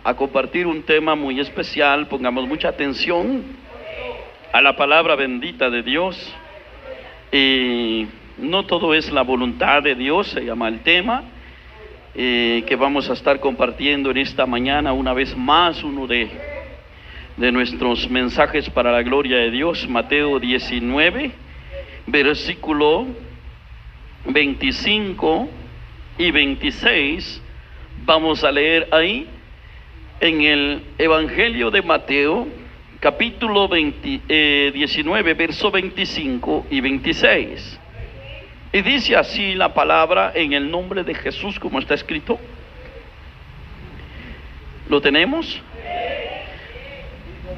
a compartir un tema muy especial. Pongamos mucha atención a la palabra bendita de Dios. Y no todo es la voluntad de Dios, se llama el tema que vamos a estar compartiendo en esta mañana. Una vez más, uno de nuestros mensajes para la gloria de Dios, Mateo 19, versículo 25 y 26. Vamos a leer ahí en el Evangelio de Mateo, capítulo 19, verso 25 y 26. Y dice así la palabra en el nombre de Jesús, como está escrito. ¿Lo tenemos?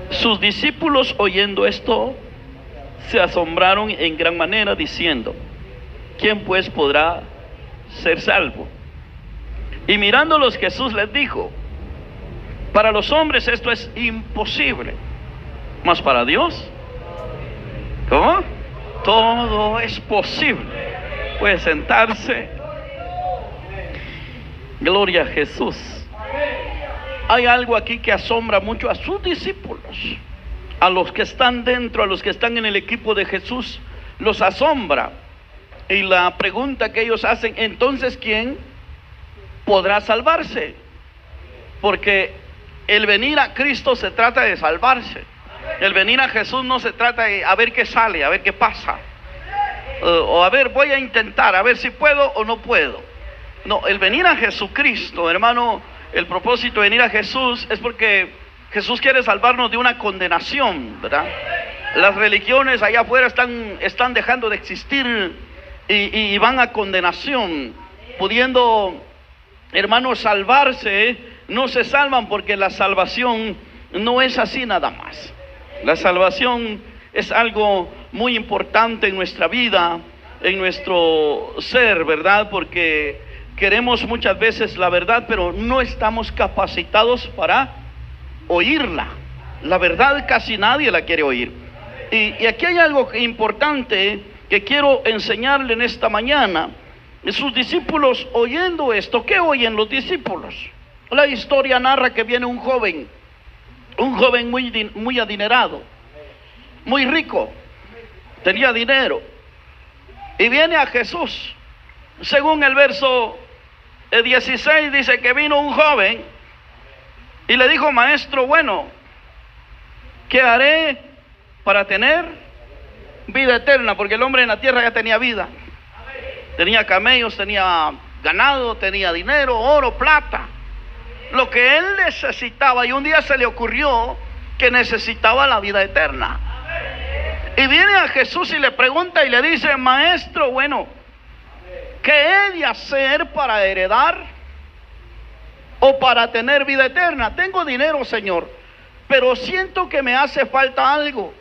Sus discípulos, oyendo esto, se asombraron en gran manera, diciendo: ¿quién pues podrá ser salvo? Y mirándolos, Jesús les dijo: para los hombres esto es imposible, mas para Dios, ¿cómo? Todo es posible. Puede sentarse. Gloria a Jesús. Hay algo aquí que asombra mucho a sus discípulos, a los que están dentro, a los que están en el equipo de Jesús, los asombra. Y la pregunta que ellos hacen: entonces, ¿quién podrá salvarse? Porque el venir a Cristo se trata de salvarse. El venir a Jesús no se trata de a ver qué sale, a ver qué pasa, o a ver, voy a intentar, a ver si puedo o no puedo. No, el venir a Jesucristo, hermano, el propósito de venir a Jesús es porque Jesús quiere salvarnos de una condenación, ¿verdad? Las religiones allá afuera están dejando de existir y van a condenación, pudiendo, hermanos, salvarse. No se salvan, porque la salvación no es así nada más. La salvación es algo muy importante en nuestra vida, en nuestro ser, ¿verdad? Porque queremos muchas veces la verdad, pero no estamos capacitados para oírla. La verdad casi nadie la quiere oír. Y aquí hay algo importante que quiero enseñarle en esta mañana. Sus discípulos, oyendo esto, ¿qué oyen los discípulos? La historia narra que viene un joven muy adinerado, muy rico, tenía dinero, y viene a Jesús. Según el verso 16 dice que vino un joven y le dijo: maestro bueno, ¿qué haré para tener vida eterna? Porque el hombre en la tierra ya tenía vida, tenía camellos, tenía ganado, tenía dinero, oro, plata, lo que él necesitaba. Y un día se le ocurrió que necesitaba la vida eterna, y viene a Jesús y le pregunta y le dice: maestro bueno, ¿qué he de hacer para heredar o para tener vida eterna? Tengo dinero, Señor, pero siento que me hace falta algo.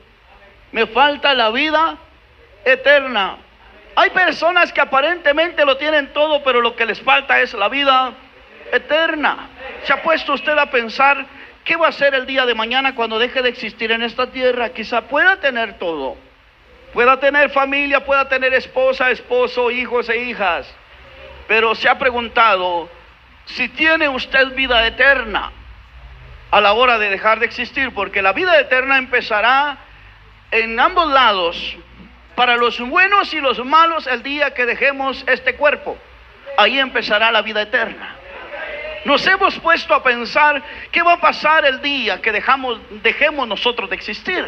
Me falta la vida eterna. Hay personas que aparentemente lo tienen todo, pero lo que les falta es la vida eterna. ¿Se ha puesto usted a pensar qué va a ser el día de mañana cuando deje de existir en esta tierra? Quizá pueda tener todo, pueda tener familia, pueda tener esposa, esposo, hijos e hijas, pero se ha preguntado si tiene usted vida eterna a la hora de dejar de existir. Porque la vida eterna empezará en ambos lados, para los buenos y los malos, el día que dejemos este cuerpo. Ahí empezará la vida eterna. Nos hemos puesto a pensar qué va a pasar el día que dejemos nosotros de existir.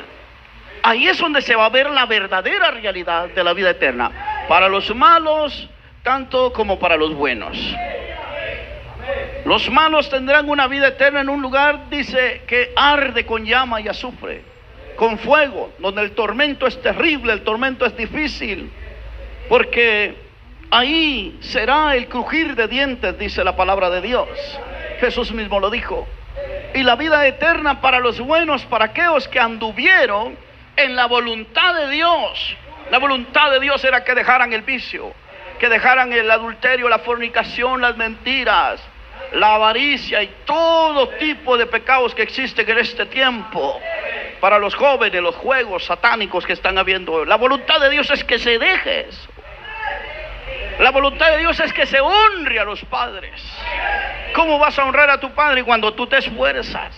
Ahí es donde se va a ver la verdadera realidad de la vida eterna, para los malos tanto como para los buenos. Los malos tendrán una vida eterna en un lugar, dice, que arde con llama y azufre, con fuego, donde el tormento es terrible, el tormento es difícil, porque ahí será el crujir de dientes, dice la palabra de Dios. Jesús mismo lo dijo. Y la vida eterna para los buenos, para aquellos que anduvieron en la voluntad de Dios. La voluntad de Dios era que dejaran el vicio, que dejaran el adulterio, la fornicación, las mentiras, la avaricia y todo tipo de pecados que existen en este tiempo. Para los jóvenes, los juegos satánicos que están habiendo, la voluntad de Dios es que se deje eso. La voluntad de Dios es que se honre a los padres. ¿Cómo vas a honrar a tu padre cuando tú te esfuerzas?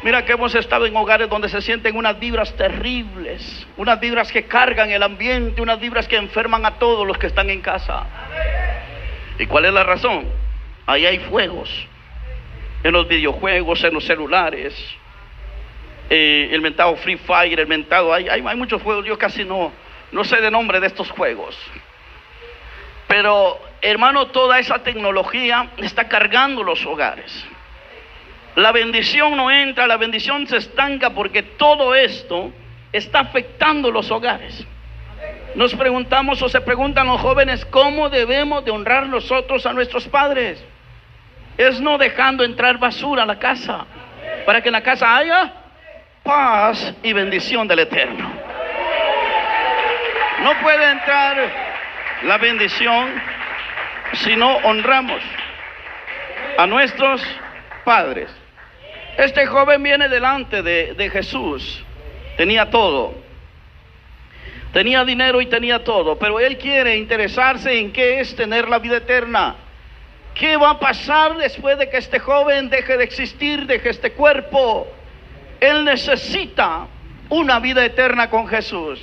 Mira que hemos estado en hogares donde se sienten unas vibras terribles, unas vibras que cargan el ambiente, unas vibras que enferman a todos los que están en casa. ¿Y cuál es la razón? Ahí hay fuegos, en los videojuegos, en los celulares, el mentado Free Fire, el mentado, hay muchos juegos, yo casi no sé de nombre de estos juegos. Pero hermano, toda esa tecnología está cargando los hogares. La bendición no entra, la bendición se estanca porque todo esto está afectando los hogares. Nos preguntamos o se preguntan los jóvenes, ¿cómo debemos de honrar nosotros a nuestros padres? Es no dejando entrar basura a la casa, para que en la casa haya paz y bendición del Eterno. No puede entrar la bendición si no honramos a nuestros padres. Este joven viene delante de Jesús. Tenía todo, tenía dinero y tenía todo, pero él quiere interesarse en qué es tener la vida eterna. ¿Qué va a pasar después de que este joven deje de existir, deje este cuerpo? Él necesita una vida eterna con Jesús.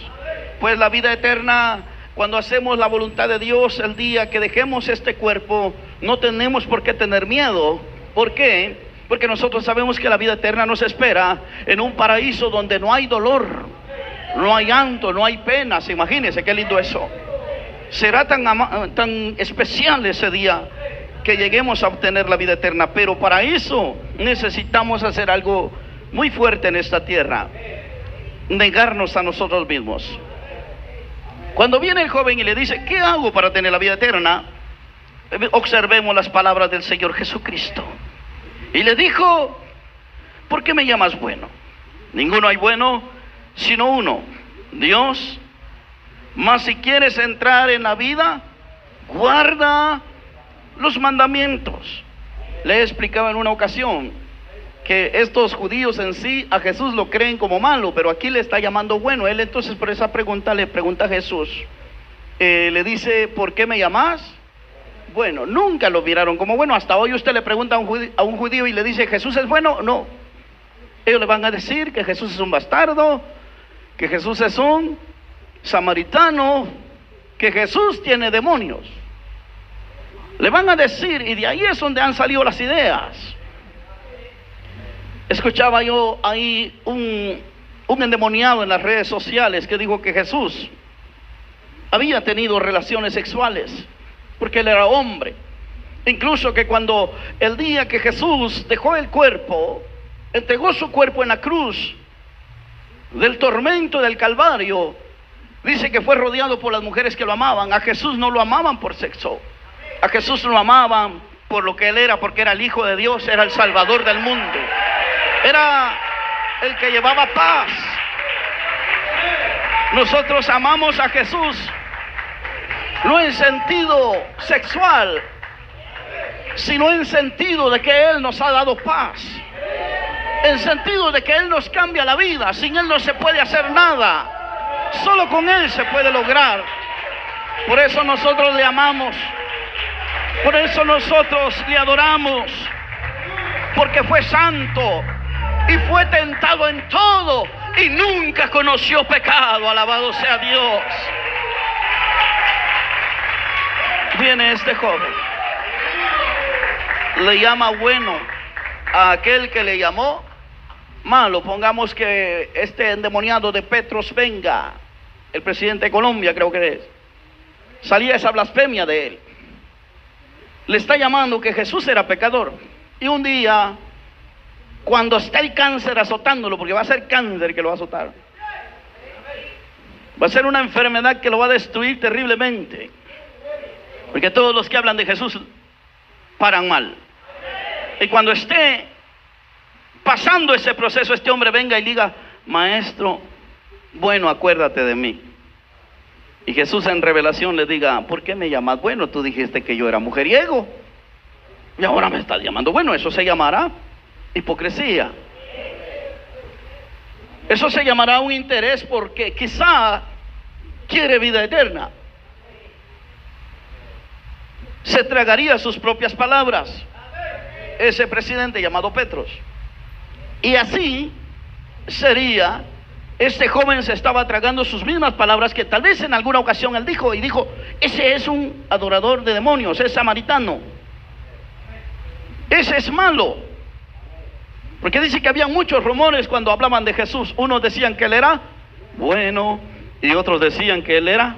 Pues la vida eterna, cuando hacemos la voluntad de Dios, el día que dejemos este cuerpo, no tenemos por qué tener miedo. ¿Por qué? Porque nosotros sabemos que la vida eterna nos espera en un paraíso donde no hay dolor, no hay llanto, no hay penas. Imagínense qué lindo eso. Será tan especial ese día que lleguemos a obtener la vida eterna. Pero para eso necesitamos hacer algo muy fuerte en esta tierra: negarnos a nosotros mismos. Cuando viene el joven y le dice, ¿qué hago para tener la vida eterna? Observemos las palabras del Señor Jesucristo. Y le dijo, ¿por qué me llamas bueno? Ninguno hay bueno sino uno, Dios. Mas si quieres entrar en la vida, guarda los mandamientos. Le he explicado en una ocasión que estos judíos en sí a Jesús lo creen como malo, pero aquí le está llamando bueno. Él entonces por esa pregunta le pregunta a Jesús, le dice, ¿por qué me llamas bueno? Nunca lo miraron como bueno. Hasta hoy usted le pregunta a un judío y le dice, ¿Jesús es bueno? No. Ellos le van a decir que Jesús es un bastardo, que Jesús es un samaritano, que Jesús tiene demonios. Le van a decir, y de ahí es donde han salido las ideas. Escuchaba yo ahí un endemoniado en las redes sociales que dijo que Jesús había tenido relaciones sexuales porque él era hombre. Incluso que cuando el día que Jesús dejó el cuerpo, entregó su cuerpo en la cruz del tormento del Calvario, dice que fue rodeado por las mujeres que lo amaban. A Jesús no lo amaban por sexo, a Jesús lo amaban por lo que él era, porque era el Hijo de Dios, era el Salvador del mundo, era el que llevaba paz. Nosotros amamos a Jesús no en sentido sexual, sino en sentido de que Él nos ha dado paz, en sentido de que Él nos cambia la vida. Sin Él no se puede hacer nada, solo con Él se puede lograr. Por eso nosotros le amamos, por eso nosotros le adoramos, porque fue santo y fue tentado en todo y nunca conoció pecado. Alabado sea Dios. Viene este joven, le llama bueno a aquel que le llamó malo. Pongamos que este endemoniado de Petros venga, el presidente de Colombia creo que es, salía esa blasfemia de él. Le está llamando que Jesús era pecador. Y un día, cuando está el cáncer azotándolo, porque va a ser cáncer que lo va a azotar, va a ser una enfermedad que lo va a destruir terriblemente, porque todos los que hablan de Jesús paran mal. Y cuando esté pasando ese proceso, este hombre venga y diga, maestro, bueno, acuérdate de mí. Y Jesús en revelación le diga, ¿por qué me llamas bueno? Tú dijiste que yo era mujeriego y ahora me estás llamando bueno. Eso se llamará hipocresía. Eso se llamará un interés porque quizá quiere vida eterna. se tragaría sus propias palabras, ese presidente llamado Petros. Y así sería, este joven se estaba tragando sus mismas palabras que tal vez en alguna ocasión él dijo, y dijo, ese es un adorador de demonios, es samaritano, ese es malo. Porque dice que había muchos rumores cuando hablaban de Jesús. Unos decían que él era bueno, y otros decían que él era,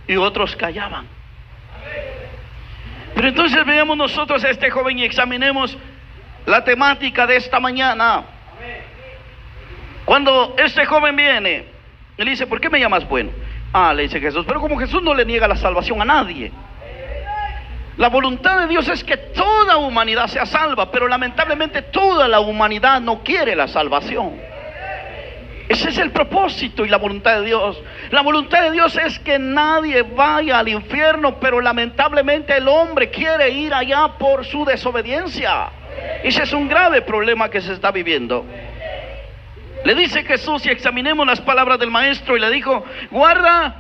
y otros callaban. Pero entonces veamos nosotros a este joven y examinemos la temática de esta mañana. Cuando este joven viene, él dice, ¿por qué me llamas bueno? Le dice Jesús, pero como Jesús no le niega la salvación a nadie. La voluntad de Dios es que toda humanidad sea salva, pero lamentablemente toda la humanidad no quiere la salvación. Ese es el propósito y la voluntad de Dios. La voluntad de Dios es que nadie vaya al infierno, pero lamentablemente el hombre quiere ir allá por su desobediencia. Ese es un grave problema que se está viviendo. Le dice Jesús, y examinemos las palabras del maestro, y le dijo, guarda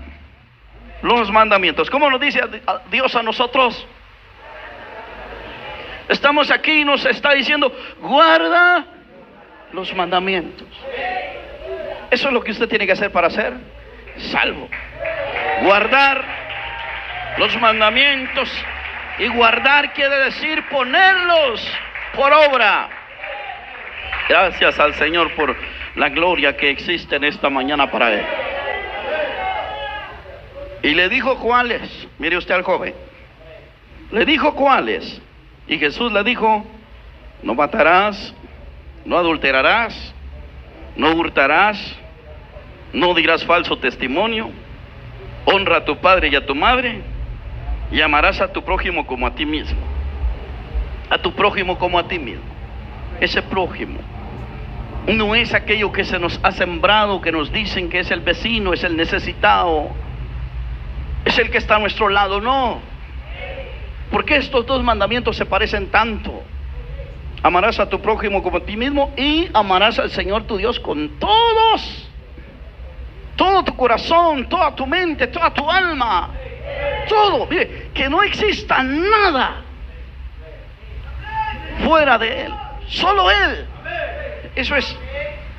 los mandamientos. ¿Cómo nos dice Dios a nosotros? Estamos aquí y nos está diciendo, guarda los mandamientos. Eso es lo que usted tiene que hacer para ser salvo. Guardar los mandamientos. Y guardar quiere decir ponerlos por obra. Gracias al Señor por la gloria que existe en esta mañana para Él. Y le dijo cuáles. Mire usted al joven. Le dijo cuáles. Y Jesús le dijo, no matarás, no adulterarás, no hurtarás, no dirás falso testimonio, honra a tu padre y a tu madre, y amarás a tu prójimo como a ti mismo. A tu prójimo como a ti mismo. Ese prójimo no es aquello que se nos ha sembrado, que nos dicen que es el vecino, es el necesitado, es el que está a nuestro lado. No. ¿Por qué estos dos mandamientos se parecen tanto? Amarás a tu prójimo como a ti mismo, y amarás al Señor tu Dios con todo tu corazón, toda tu mente, toda tu alma, todo. Mire, que no exista nada fuera de Él, solo Él. Eso es,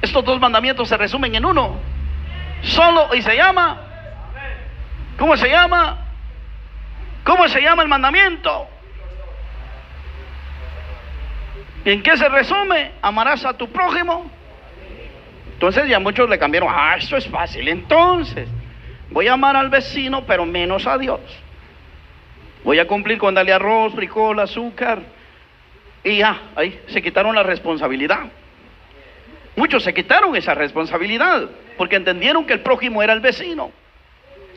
estos dos mandamientos se resumen en uno solo, y se llama, ¿cómo se llama? ¿Cómo se llama el mandamiento? ¿En qué se resume? Amarás a tu prójimo. Entonces ya muchos le cambiaron. Eso es fácil. Entonces voy a amar al vecino, pero menos a Dios. Voy a cumplir con darle arroz, frijol, azúcar. Y ya, ahí se quitaron la responsabilidad. Muchos se quitaron esa responsabilidad porque entendieron que el prójimo era el vecino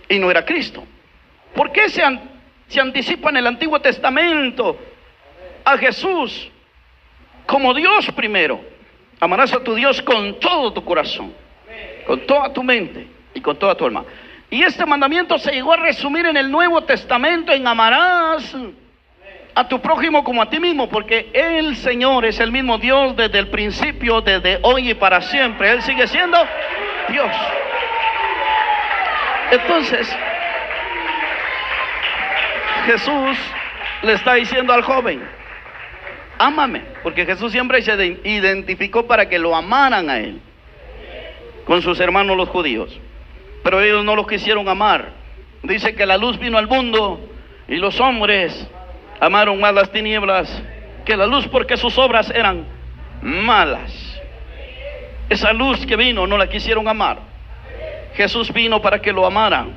y no era Cristo. ¿Por qué se anticipa en el Antiguo Testamento a Jesús como Dios primero? Amarás a tu Dios con todo tu corazón, con toda tu mente y con toda tu alma. Y este mandamiento se llegó a resumir en el Nuevo Testamento en amarás a tu prójimo como a ti mismo, porque el Señor es el mismo Dios desde el principio, desde hoy y para siempre. Él sigue siendo Dios. Entonces Jesús le está diciendo al joven, ámame, porque Jesús siempre se identificó para que lo amaran a Él con sus hermanos los judíos, pero ellos no lo quisieron amar. Dice que la luz vino al mundo y los hombres amaron más las tinieblas que la luz, porque sus obras eran malas. Esa luz que vino no la quisieron amar. Jesús vino para que lo amaran.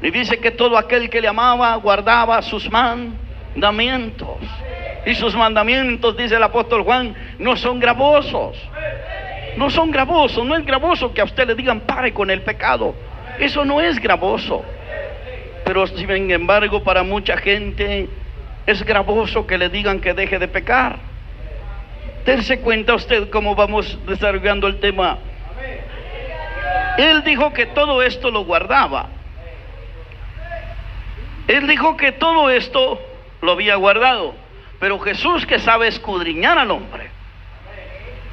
Y dice que todo aquel que le amaba guardaba sus mandamientos. Y sus mandamientos, dice el apóstol Juan, no son gravosos. No son gravosos. No es gravoso que a usted le digan pare con el pecado. Eso no es gravoso. Pero sin embargo, para mucha gente es gravoso que le digan que deje de pecar. Dense cuenta usted cómo vamos desarrollando el tema. Él dijo que todo esto lo guardaba. Él dijo que todo esto lo había guardado. Pero Jesús, que sabe escudriñar al hombre,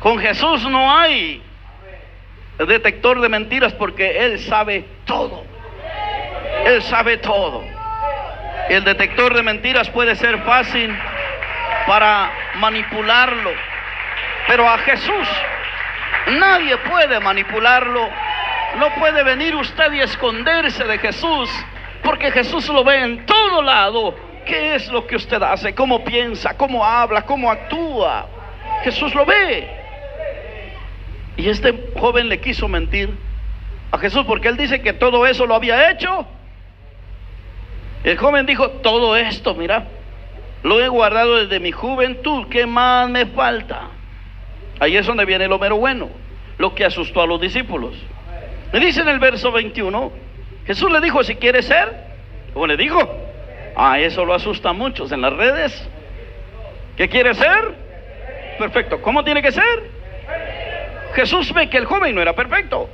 con Jesús no hay detector de mentiras, porque Él sabe todo. Él sabe todo. El detector de mentiras puede ser fácil para manipularlo, pero a Jesús nadie puede manipularlo. No puede venir usted y esconderse de Jesús, porque Jesús lo ve en todo lado. ¿Qué es lo que usted hace? ¿Cómo piensa? ¿Cómo habla? ¿Cómo actúa? Jesús lo ve. Y este joven le quiso mentir a Jesús porque él dice que todo eso lo había hecho. El joven dijo: todo esto, mira, lo he guardado desde mi juventud, ¿qué más me falta? Ahí es donde viene lo mero bueno, lo que asustó a los discípulos. Me dice en el verso 21, Jesús le dijo: si quieres ser, ¿cómo le dijo? Eso lo asusta a muchos en las redes. ¿Qué quiere ser? Perfecto. ¿Cómo tiene que ser? Jesús ve que el joven no era perfecto,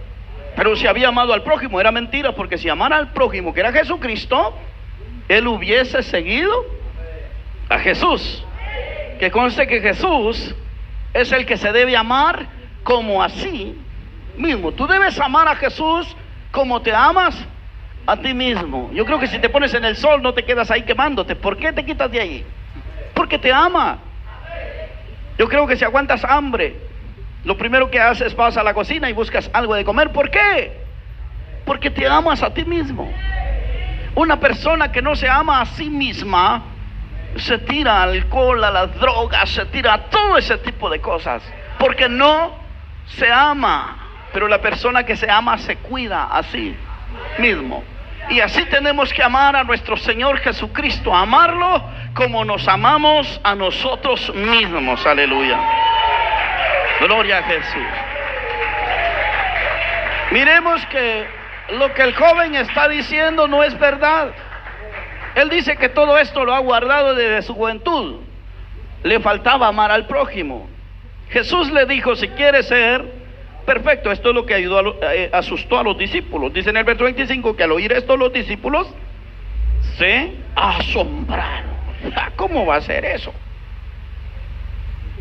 pero si había amado al prójimo. Era mentira, porque si amara al prójimo, que era Jesucristo, él hubiese seguido a Jesús. Que conste que Jesús es el que se debe amar como a sí mismo. Tú debes amar a Jesús como te amas a ti mismo. Yo creo que si te pones en el sol no te quedas ahí quemándote. ¿Por qué te quitas de ahí? Porque te ama. Yo creo que si aguantas hambre, lo primero que haces, vas a la cocina y buscas algo de comer. ¿Por qué? Porque te amas a ti mismo. Una persona que no se ama a sí misma se tira al alcohol, a las drogas, se tira a todo ese tipo de cosas, porque no se ama. Pero la persona que se ama se cuida a sí mismo. Y así tenemos que amar a nuestro Señor Jesucristo, amarlo como nos amamos a nosotros mismos. Aleluya. Gloria a Jesús. Miremos que lo que el joven está diciendo no es verdad. Él dice que todo esto lo ha guardado desde su juventud. Le faltaba amar al prójimo. Jesús le dijo: si quieres ser perfecto. Esto es lo que asustó a los discípulos. Dice en el verso 25 que al oír esto los discípulos se asombraron. ¿Cómo va a ser eso?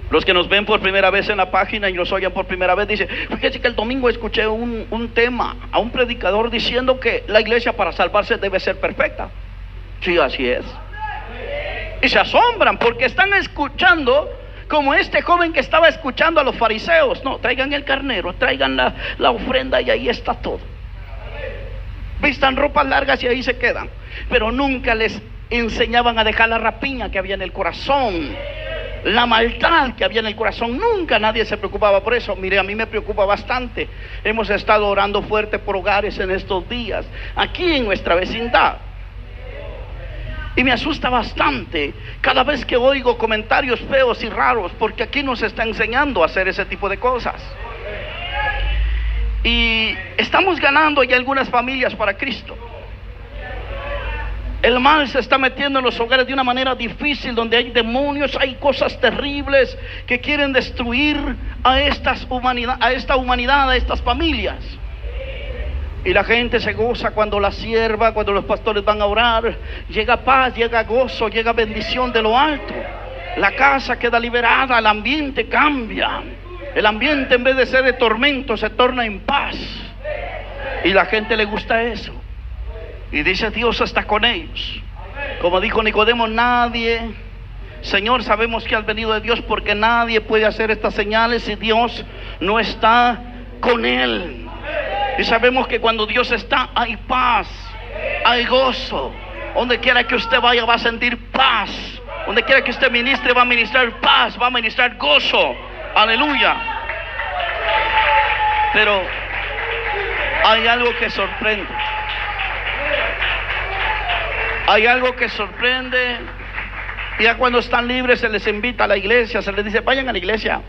Los que nos ven por primera vez en la página y nos oyen por primera vez dicen: fíjese que el domingo escuché un tema, a un predicador diciendo que la iglesia para salvarse debe ser perfecta. Sí, así es. Y se asombran porque están escuchando como este joven que estaba escuchando a los fariseos. No, traigan el carnero, traigan la ofrenda y ahí está todo. Vistan ropas largas y ahí se quedan. Pero nunca les enseñaban a dejar la rapiña que había en el corazón, la maldad que había en el corazón. Nunca nadie se preocupaba por eso. Mire, a mí me preocupa bastante. Hemos estado orando fuerte por hogares en estos días, aquí en nuestra vecindad. Y me asusta bastante cada vez que oigo comentarios feos y raros, porque aquí nos está enseñando a hacer ese tipo de cosas. Y estamos ganando ya algunas familias para Cristo. El mal se está metiendo en los hogares de una manera difícil, donde hay demonios, hay cosas terribles que quieren destruir a esta humanidad, a estas familias. Y la gente se goza cuando la sierva, cuando los pastores van a orar. Llega paz, llega gozo, llega bendición de lo alto. La casa queda liberada, el ambiente cambia. El ambiente, en vez de ser de tormento, se torna en paz. Y la gente le gusta eso. Y dice: Dios está con ellos. Como dijo Nicodemo: nadie, Señor, sabemos que has venido de Dios, porque nadie puede hacer estas señales si Dios no está con él. Y sabemos que cuando Dios está, hay paz, hay gozo. Donde quiera que usted vaya, va a sentir paz. Donde quiera que usted ministre, va a ministrar paz, va a ministrar gozo. Aleluya. Pero hay algo que sorprende. Hay algo que sorprende. Ya cuando están libres se les invita a la iglesia, se les dice: vayan a la iglesia,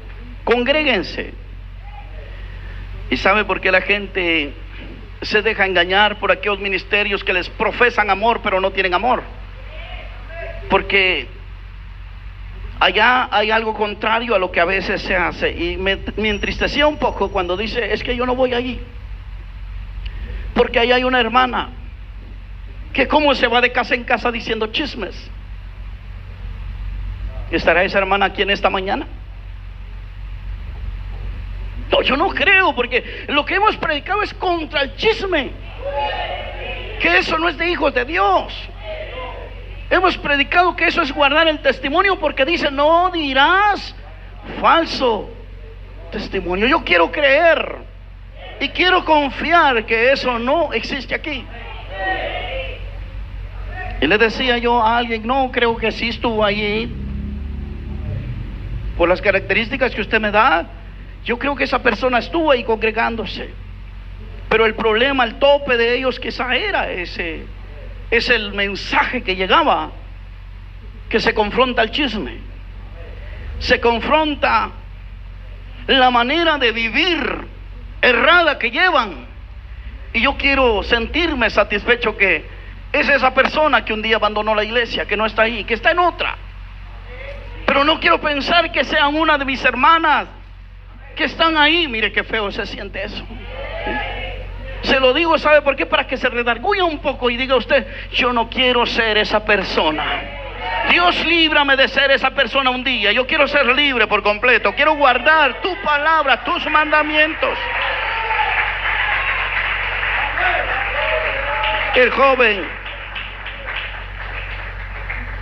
congréguense. ¿Y sabe por qué la gente se deja engañar por aquellos ministerios que les profesan amor pero no tienen amor? Porque allá hay algo contrario a lo que a veces se hace. Y me entristecía un poco cuando dice: es que yo no voy allí porque allá hay una hermana que cómo se va de casa en casa diciendo chismes. ¿Estará esa hermana aquí en esta mañana? No, yo no creo, porque lo que hemos predicado es contra el chisme, que eso no es de hijos de Dios. Hemos predicado que eso es guardar el testimonio, porque dice, no dirás falso testimonio. Yo quiero creer y quiero confiar que eso no existe aquí. Y le decía yo a alguien, no, creo que sí estuvo allí. Por las características que usted me da, yo creo que esa persona estuvo ahí congregándose. Pero el problema, el tope de ellos quizá era ese. Es el mensaje que llegaba, que se confronta el chisme, se confronta la manera de vivir errada que llevan. Y yo quiero sentirme satisfecho que es esa persona que un día abandonó la iglesia, que no está ahí, que está en otra. Pero no quiero pensar que sean una de mis hermanas que están ahí. Mire qué feo se siente eso. Se lo digo, ¿sabe por qué? Para que se redarguya un poco y diga usted, yo no quiero ser esa persona. Dios, líbrame de ser esa persona un día. Yo quiero ser libre por completo. Quiero guardar tu palabra, tus mandamientos. El joven,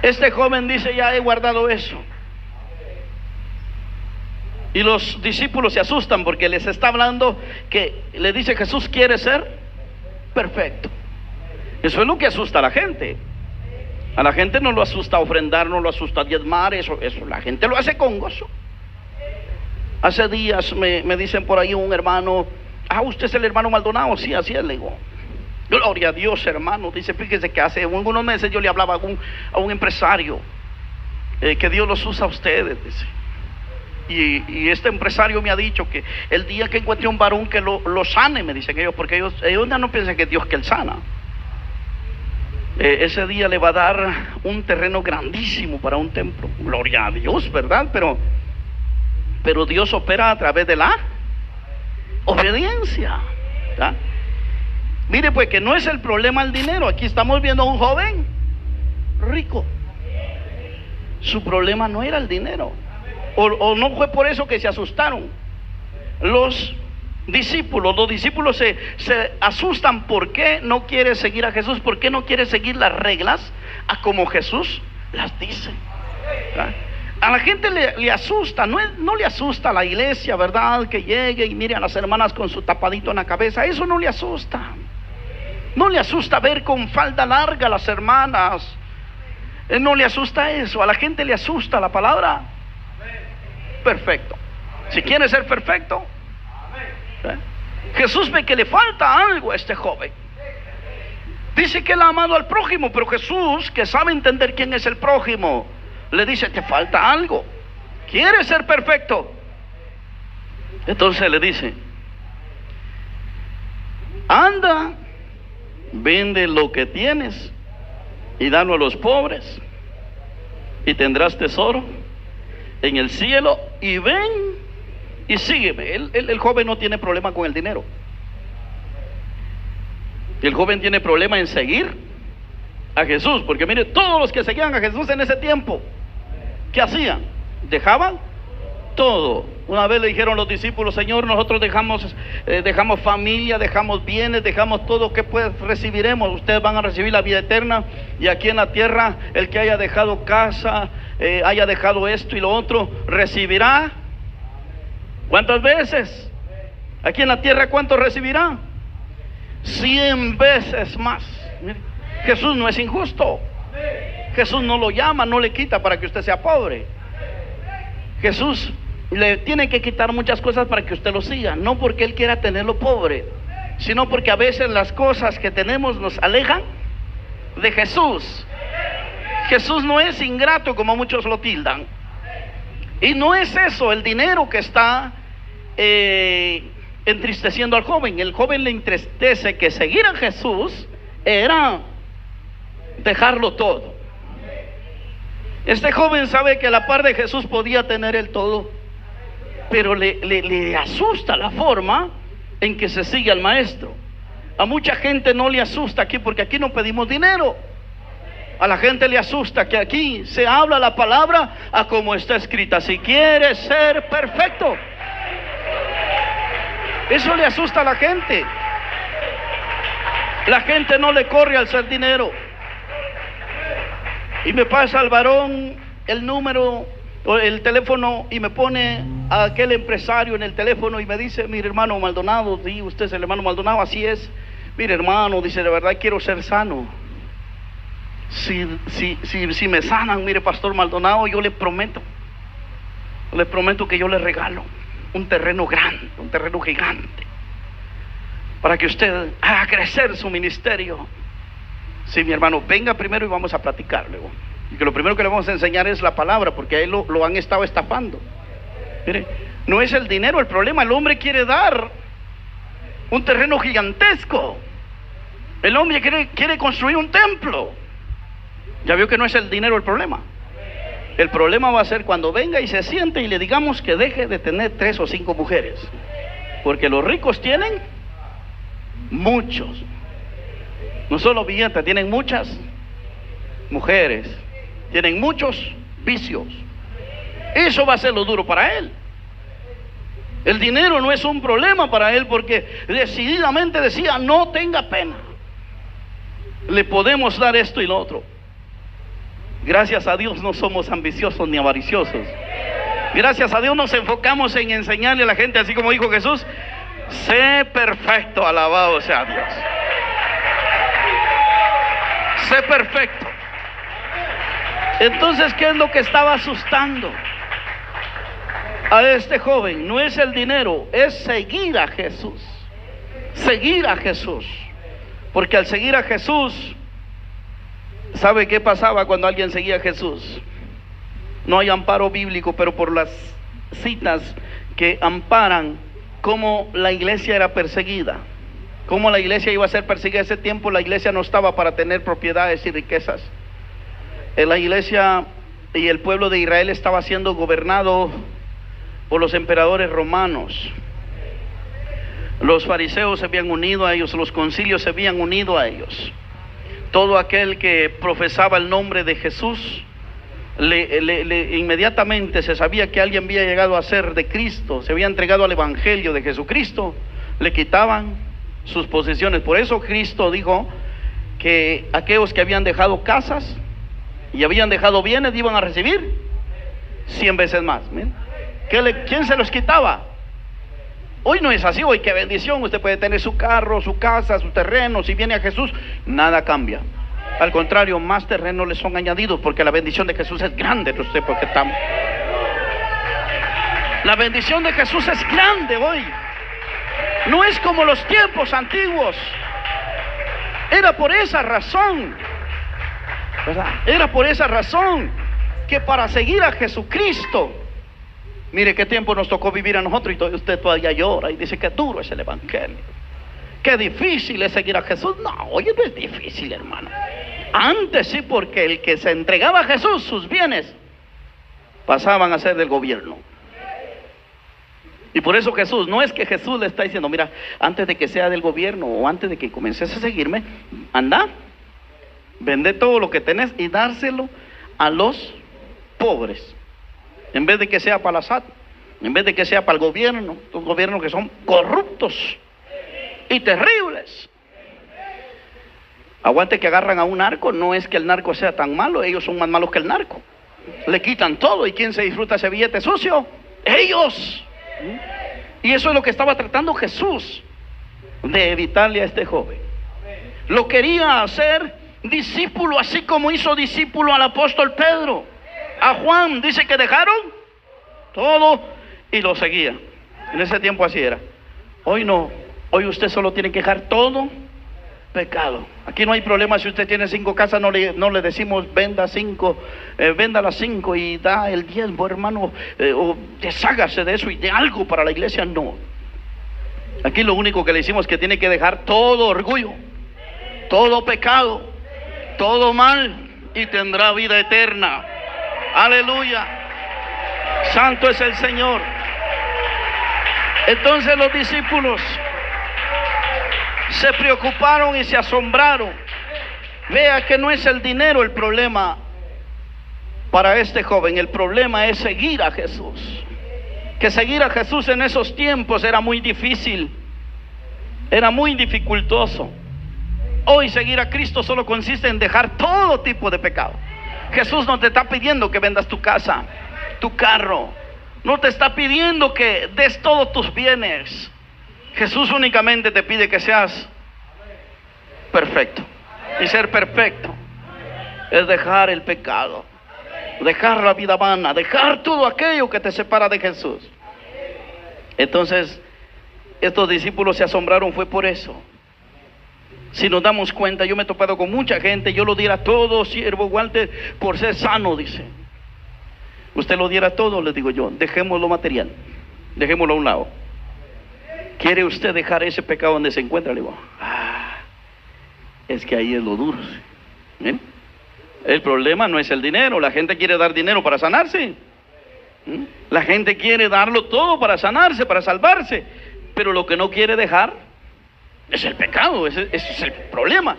este joven dice, ya he guardado eso. Y los discípulos se asustan porque les está hablando que le dice Jesús quiere ser perfecto. Eso es lo que asusta a la gente. A la gente no lo asusta ofrendar, no lo asusta diezmar, eso la gente lo hace con gozo. Hace días me dicen por ahí un hermano, usted es el hermano Maldonado. Sí, así es, le digo. Gloria a Dios, hermano. Dice, fíjese que hace algunos meses yo le hablaba a un empresario, que Dios los usa a ustedes, dice. Y este empresario me ha dicho que el día que encuentre un varón que lo sane, me dicen ellos, porque ellos ya no piensan que es Dios que él sana. Ese día le va a dar un terreno grandísimo para un templo. Gloria a Dios, ¿verdad? Pero Dios opera a través de la obediencia, ¿verdad? Mire, pues que no es el problema el dinero. Aquí estamos viendo a un joven rico. Su problema no era el dinero. O no fue por eso que se asustaron los discípulos se asustan. ¿Por qué no quiere seguir a Jesús? ¿Por qué no quiere seguir las reglas a como Jesús las dice? ¿Verdad? A la gente le asusta, no le asusta a la iglesia, ¿verdad? Que llegue y mire a las hermanas con su tapadito en la cabeza. Eso no le asusta. No le asusta ver con falda larga a las hermanas. No le asusta eso. A la gente le asusta la palabra perfecto. Si quiere ser perfecto, Jesús ve que le falta algo a este joven. Dice que él ha amado al prójimo, pero Jesús, que sabe entender quién es el prójimo, le dice, te falta algo. ¿Quieres ser perfecto? Entonces le dice, anda, vende lo que tienes y dalo a los pobres, y tendrás tesoro en el cielo, y ven y sígueme. El joven no tiene problema con el dinero. El joven tiene problema en seguir a Jesús, porque mire, todos los que seguían a Jesús en ese tiempo, ¿qué hacían? Dejaban todo. Una vez le dijeron los discípulos, Señor, nosotros dejamos familia, dejamos bienes, dejamos todo. ¿Qué pues recibiremos? Ustedes van a recibir la vida eterna, y aquí en la tierra el que haya dejado casa, haya dejado esto y lo otro, recibirá ¿cuántas veces? Aquí en la tierra, ¿cuánto recibirá? 100 veces más. Jesús no es injusto. Jesús no lo llama, no le quita para que usted sea pobre. Jesús le tiene que quitar muchas cosas para que usted lo siga, no porque Él quiera tenerlo pobre, sino porque a veces las cosas que tenemos nos alejan de Jesús. Jesús no es ingrato como muchos lo tildan. Y no es eso el dinero que está entristeciendo al joven. El joven le entristece que seguir a Jesús era dejarlo todo. Este joven sabe que a la par de Jesús podía tener el todo, pero le asusta la forma en que se sigue al maestro. A mucha gente no le asusta aquí, porque aquí no pedimos dinero. A la gente le asusta que aquí se habla la palabra a como está escrita. Si quieres ser perfecto, eso le asusta a la gente. La gente no le corre al ser dinero. Y me pasa al varón el número, o el teléfono, y me pone a aquel empresario en el teléfono y me dice: mire, hermano Maldonado, sí, usted es el hermano Maldonado, así es. Mire, hermano, dice, de verdad quiero ser sano. Si me sanan, mire, pastor Maldonado, yo le prometo que yo le regalo un terreno grande, un terreno gigante, para que usted haga crecer su ministerio. Sí, mi hermano, venga primero y vamos a platicar luego. Y que lo primero que le vamos a enseñar es la palabra, porque a él lo han estado estafando. Mire, no es el dinero el problema. El hombre quiere dar un terreno gigantesco. El hombre quiere construir un templo. Ya vio que no es el dinero el problema. El problema va a ser cuando venga y se siente y le digamos que deje de tener 3 o 5 mujeres. Porque los ricos tienen muchos. No solo billetes, tienen muchas mujeres. Tienen muchos vicios. Eso va a ser lo duro para él. El dinero no es un problema para él, porque decididamente decía: no tenga pena, le podemos dar esto y lo otro. Gracias a Dios no somos ambiciosos ni avariciosos. Gracias a Dios nos enfocamos en enseñarle a la gente, así como dijo Jesús: sé perfecto, alabado sea Dios. Sé perfecto. Entonces, ¿qué es lo que estaba asustando a este joven? No es el dinero, es seguir a Jesús. Seguir a Jesús. Porque al seguir a Jesús, ¿sabe qué pasaba cuando alguien seguía a Jesús? No hay amparo bíblico, pero por las citas que amparan cómo la iglesia era perseguida, cómo la iglesia iba a ser perseguida. Ese tiempo la iglesia no estaba para tener propiedades y riquezas. La iglesia y el pueblo de Israel estaba siendo gobernado por los emperadores romanos. Los fariseos se habían unido a ellos, los concilios se habían unido a ellos. Todo aquel que profesaba el nombre de Jesús, inmediatamente se sabía que alguien había llegado a ser de Cristo, se había entregado al evangelio de Jesucristo, le quitaban sus posesiones. Por eso Cristo dijo que aquellos que habían dejado casas y habían dejado bienes iban a recibir 100 veces más. ¿Quién se los quitaba? Hoy no es así. Hoy, qué bendición, usted puede tener su carro, su casa, su terreno. Si viene a Jesús, nada cambia. Al contrario, más terrenos le son añadidos, porque la bendición de Jesús es grande. No sé por qué estamos. La bendición de Jesús es grande hoy. No es como los tiempos antiguos. Era por esa razón, ¿verdad? Era por esa razón que para seguir a Jesucristo, mire qué tiempo nos tocó vivir a nosotros, y usted todavía llora y dice que duro es el evangelio, qué difícil es seguir a Jesús. No, hoy no es difícil, hermano. Antes sí, porque el que se entregaba a Jesús, sus bienes pasaban a ser del gobierno. Y por eso Jesús, no es que Jesús le está diciendo: mira, antes de que sea del gobierno o antes de que comiences a seguirme, anda, vende todo lo que tenés y dárselo a los pobres, en vez de que sea para la SAT, en vez de que sea para el gobierno, los gobiernos que son corruptos y terribles. Aguante que agarran a un narco. No es que el narco sea tan malo, ellos son más malos que el narco. Le quitan todo, ¿y quién se disfruta ese billete sucio? Ellos. Y eso es lo que estaba tratando Jesús de evitarle a este joven. Lo quería hacer discípulo, así como hizo discípulo al apóstol Pedro. A Juan dice que dejaron todo y lo seguían. En ese tiempo así era. Hoy no. Hoy usted solo tiene que dejar todo pecado. Aquí no hay problema. Si usted tiene 5 casas, no le decimos venda 5, venda las 5 y da el 10, hermano, o deshágase de eso y de algo para la iglesia. No. Aquí lo único que le decimos es que tiene que dejar todo orgullo, todo pecado, todo mal, y tendrá vida eterna. Aleluya. Santo es el Señor. Entonces los discípulos se preocuparon y se asombraron. Vea que no es el dinero el problema para este joven. El problema es seguir a Jesús. Que seguir a Jesús en esos tiempos era muy difícil, era muy dificultoso. Hoy seguir a Cristo solo consiste en dejar todo tipo de pecado. Jesús no te está pidiendo que vendas tu casa, tu carro. No te está pidiendo que des todos tus bienes. Jesús únicamente te pide que seas perfecto. Y ser perfecto es dejar el pecado, dejar la vida vana, dejar todo aquello que te separa de Jesús. Entonces, estos discípulos se asombraron, fue por eso. Si nos damos cuenta, yo me he topado con mucha gente, yo lo diera todo, siervo Walter, por ser sano, dice. Usted lo diera todo, le digo yo, dejemos lo material, dejémoslo a un lado. ¿Quiere usted dejar ese pecado donde se encuentra? Le digo, es que ahí es lo duro. ¿Bien? El problema no es el dinero, la gente quiere dar dinero para sanarse. La gente quiere darlo todo para sanarse, para salvarse, pero lo que no quiere dejar es el pecado. Ese es el problema.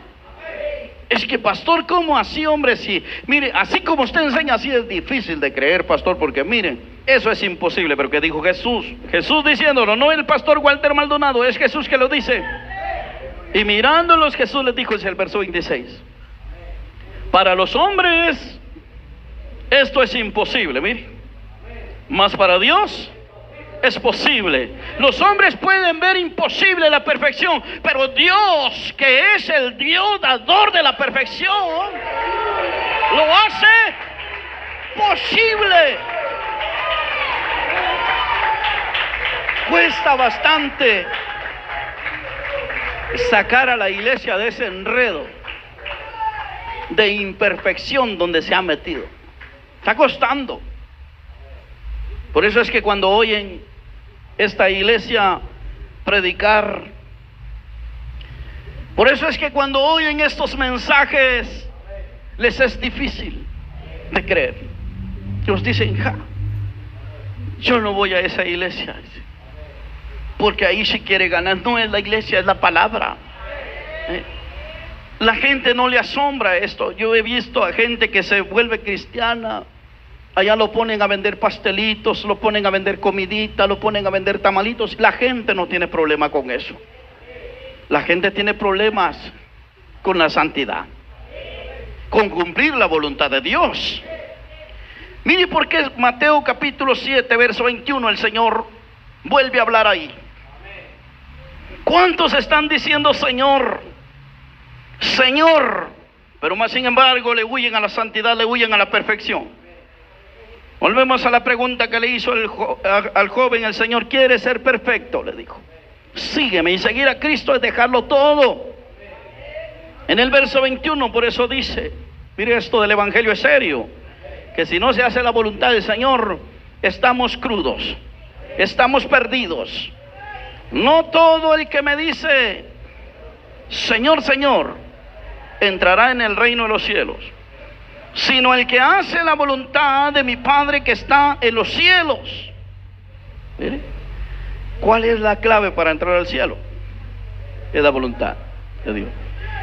Es que, pastor, ¿cómo así, hombre? Si, mire, así como usted enseña, así es difícil de creer, pastor, porque miren, eso es imposible. Pero que dijo Jesús, Jesús diciéndolo, no el pastor Walter Maldonado, es Jesús que lo dice. Y mirándolos, Jesús les dijo, es el verso 26, para los hombres esto es imposible, mire, mas para Dios es posible. Los hombres pueden ver imposible la perfección, pero Dios, que es el Dios dador de la perfección, lo hace posible. Cuesta bastante sacar a la iglesia de ese enredo de imperfección donde se ha metido. Está costando. Por eso es que cuando oyen esta iglesia predicar, por eso es que cuando oyen estos mensajes, les es difícil de creer. Ellos dicen, yo no voy a esa iglesia, porque ahí se quiere ganar. No es la iglesia, es la palabra. La gente no le asombra esto. Yo he visto a gente que se vuelve cristiana, allá lo ponen a vender pastelitos, lo ponen a vender comidita, lo ponen a vender tamalitos. La gente no tiene problema con eso. La gente tiene problemas con la santidad, con cumplir la voluntad de Dios. Mire por qué Mateo capítulo 7, verso 21, el Señor vuelve a hablar ahí. ¿Cuántos están diciendo Señor, Señor, pero más sin embargo le huyen a la santidad, le huyen a la perfección? Volvemos a la pregunta que le hizo al joven. El Señor quiere ser perfecto, le dijo. Sígueme. Y seguir a Cristo es dejarlo todo. En el verso 21, por eso dice, mire, esto del evangelio es serio, que si no se hace la voluntad del Señor, estamos crudos, estamos perdidos. No todo el que me dice Señor, Señor, entrará en el reino de los cielos, sino el que hace la voluntad de mi Padre que está en los cielos. ¿Mire? ¿Cuál es la clave para entrar al cielo? Es la voluntad de Dios.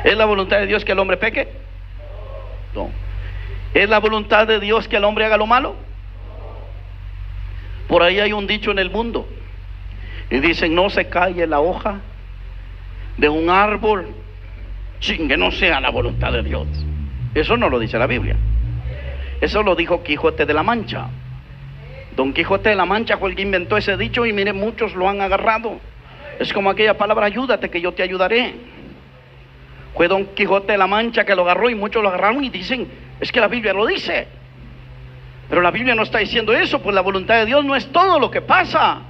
¿Es la voluntad de Dios que el hombre peque? No. ¿Es la voluntad de Dios que el hombre haga lo malo? Por ahí hay un dicho en el mundo y dicen, no se calle la hoja de un árbol sin que no sea la voluntad de Dios. Eso no lo dice la Biblia. Eso lo dijo Quijote de la Mancha. Don Quijote de la Mancha fue el que inventó ese dicho y miren, muchos lo han agarrado. Es como aquella palabra, ayúdate que yo te ayudaré. Fue Don Quijote de la Mancha que lo agarró y muchos lo agarraron y dicen, es que la Biblia lo dice. Pero la Biblia no está diciendo eso, pues la voluntad de Dios no es todo lo que pasa.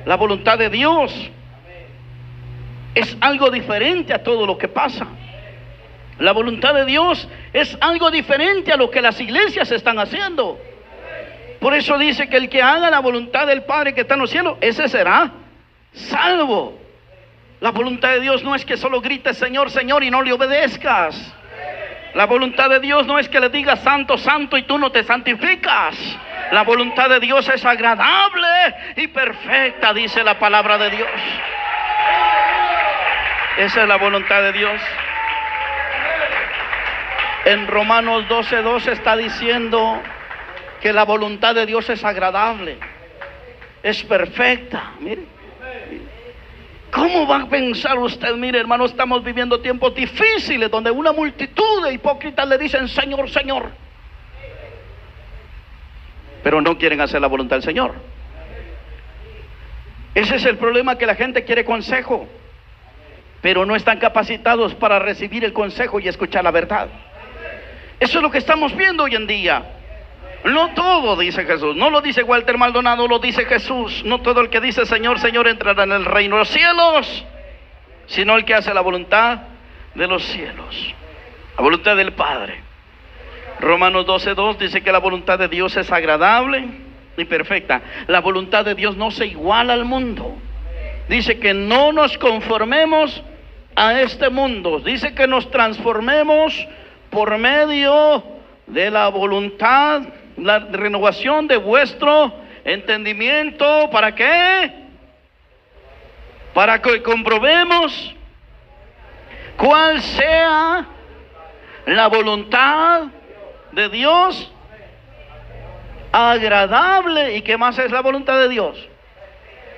La voluntad de Dios es algo diferente a todo lo que pasa. La voluntad de Dios es algo diferente a lo que las iglesias están haciendo. Por eso dice que el que haga la voluntad del Padre que está en los cielos, ese será salvo. La voluntad de Dios no es que solo grites Señor, Señor y no le obedezcas. La voluntad de Dios no es que le digas santo, santo y tú no te santificas. La voluntad de Dios es agradable y perfecta, dice la palabra de Dios. Esa es la voluntad de Dios. En Romanos 12:2 está diciendo que la voluntad de Dios es agradable, es perfecta. Mire, ¿cómo va a pensar usted? Mire, hermano, estamos viviendo tiempos difíciles donde una multitud de hipócritas le dicen Señor, Señor, pero no quieren hacer la voluntad del Señor. Ese es el problema, que la gente quiere consejo, pero no están capacitados para recibir el consejo y escuchar la verdad. Eso es lo que estamos viendo hoy en día. No todo dice Jesús, no lo dice Walter Maldonado, lo dice Jesús. No todo el que dice Señor, Señor entrará en el reino de los cielos, sino el que hace la voluntad de los cielos, la voluntad del Padre. Romanos 12:2 dice que la voluntad de Dios es agradable y perfecta. La voluntad de Dios no se iguala al mundo. Dice que no nos conformemos a este mundo. Dice que nos transformemos por medio de la voluntad, la renovación de vuestro entendimiento. ¿Para qué? Para que comprobemos cuál sea la voluntad de Dios, agradable. ¿Y qué más es la voluntad de Dios?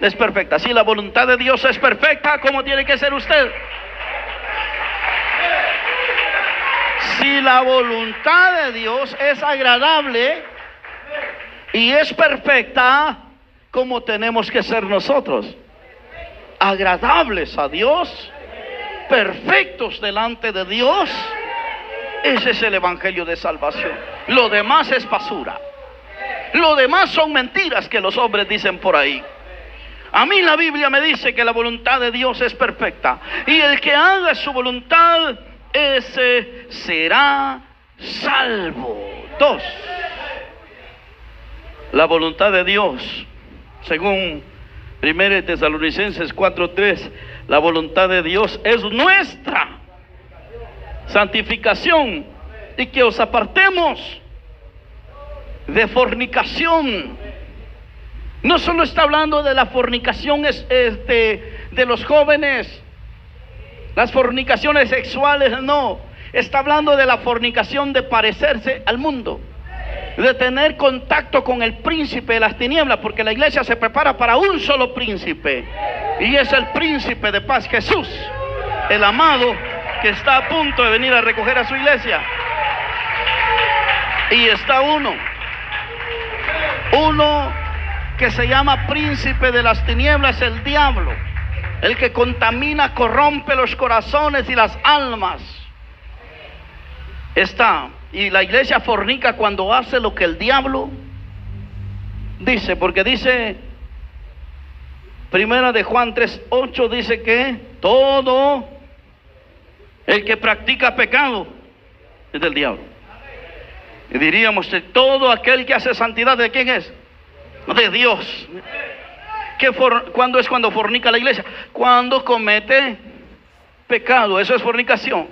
Es perfecta. Si la voluntad de Dios es perfecta, ¿cómo tiene que ser usted? Si la voluntad de Dios es agradable y es perfecta, ¿cómo tenemos que ser nosotros? Agradables a Dios, perfectos delante de Dios. Ese es el evangelio de salvación. Lo demás es basura. Lo demás son mentiras que los hombres dicen por ahí. A mí la Biblia me dice que la voluntad de Dios es perfecta, y el que haga su voluntad, ese será salvo. 2. La voluntad de Dios, según 1 Tesalonicenses 4:3, la voluntad de Dios es nuestra santificación, y que os apartemos de fornicación. No solo está hablando de la fornicación de los jóvenes, las fornicaciones sexuales, no. Está hablando de la fornicación de parecerse al mundo, de tener contacto con el príncipe de las tinieblas, porque la iglesia se prepara para un solo príncipe, y es el príncipe de paz, Jesús, el amado, que está a punto de venir a recoger a su iglesia. Y está uno que se llama príncipe de las tinieblas, el diablo, el que contamina, corrompe los corazones y las almas. Está, y la iglesia fornica cuando hace lo que el diablo dice, porque dice, 1 de Juan 3:8 dice que todo el que practica pecado es del diablo. Y diríamos que todo aquel que hace santidad, ¿de quién es? De Dios. ¿Cuándo es cuando fornica la iglesia? Cuando comete pecado. Eso es fornicación.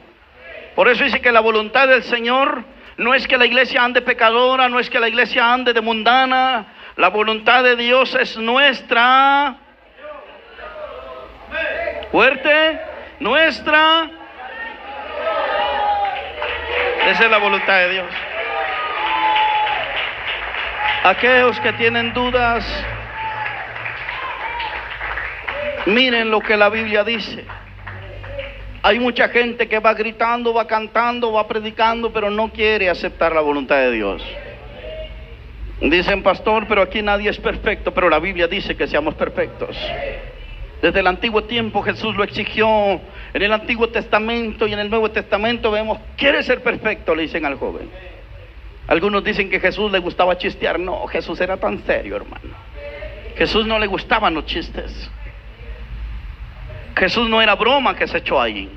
Por eso dice que la voluntad del Señor no es que la iglesia ande pecadora, no es que la iglesia ande de mundana. La voluntad de Dios es nuestra. Fuerte. Nuestra. Esa es la voluntad de Dios. Aquellos que tienen dudas, miren lo que la Biblia dice. Hay mucha gente que va gritando, va cantando, va predicando, pero no quiere aceptar la voluntad de Dios. Dicen, pastor, pero aquí nadie es perfecto, pero la Biblia dice que seamos perfectos. Desde el antiguo tiempo Jesús lo exigió. En el Antiguo Testamento y en el Nuevo Testamento vemos, quiere ser perfecto, le dicen al joven. Algunos dicen que Jesús le gustaba chistear. No, Jesús era tan serio, hermano. Jesús no le gustaban los chistes. Jesús no era broma que se echó allí.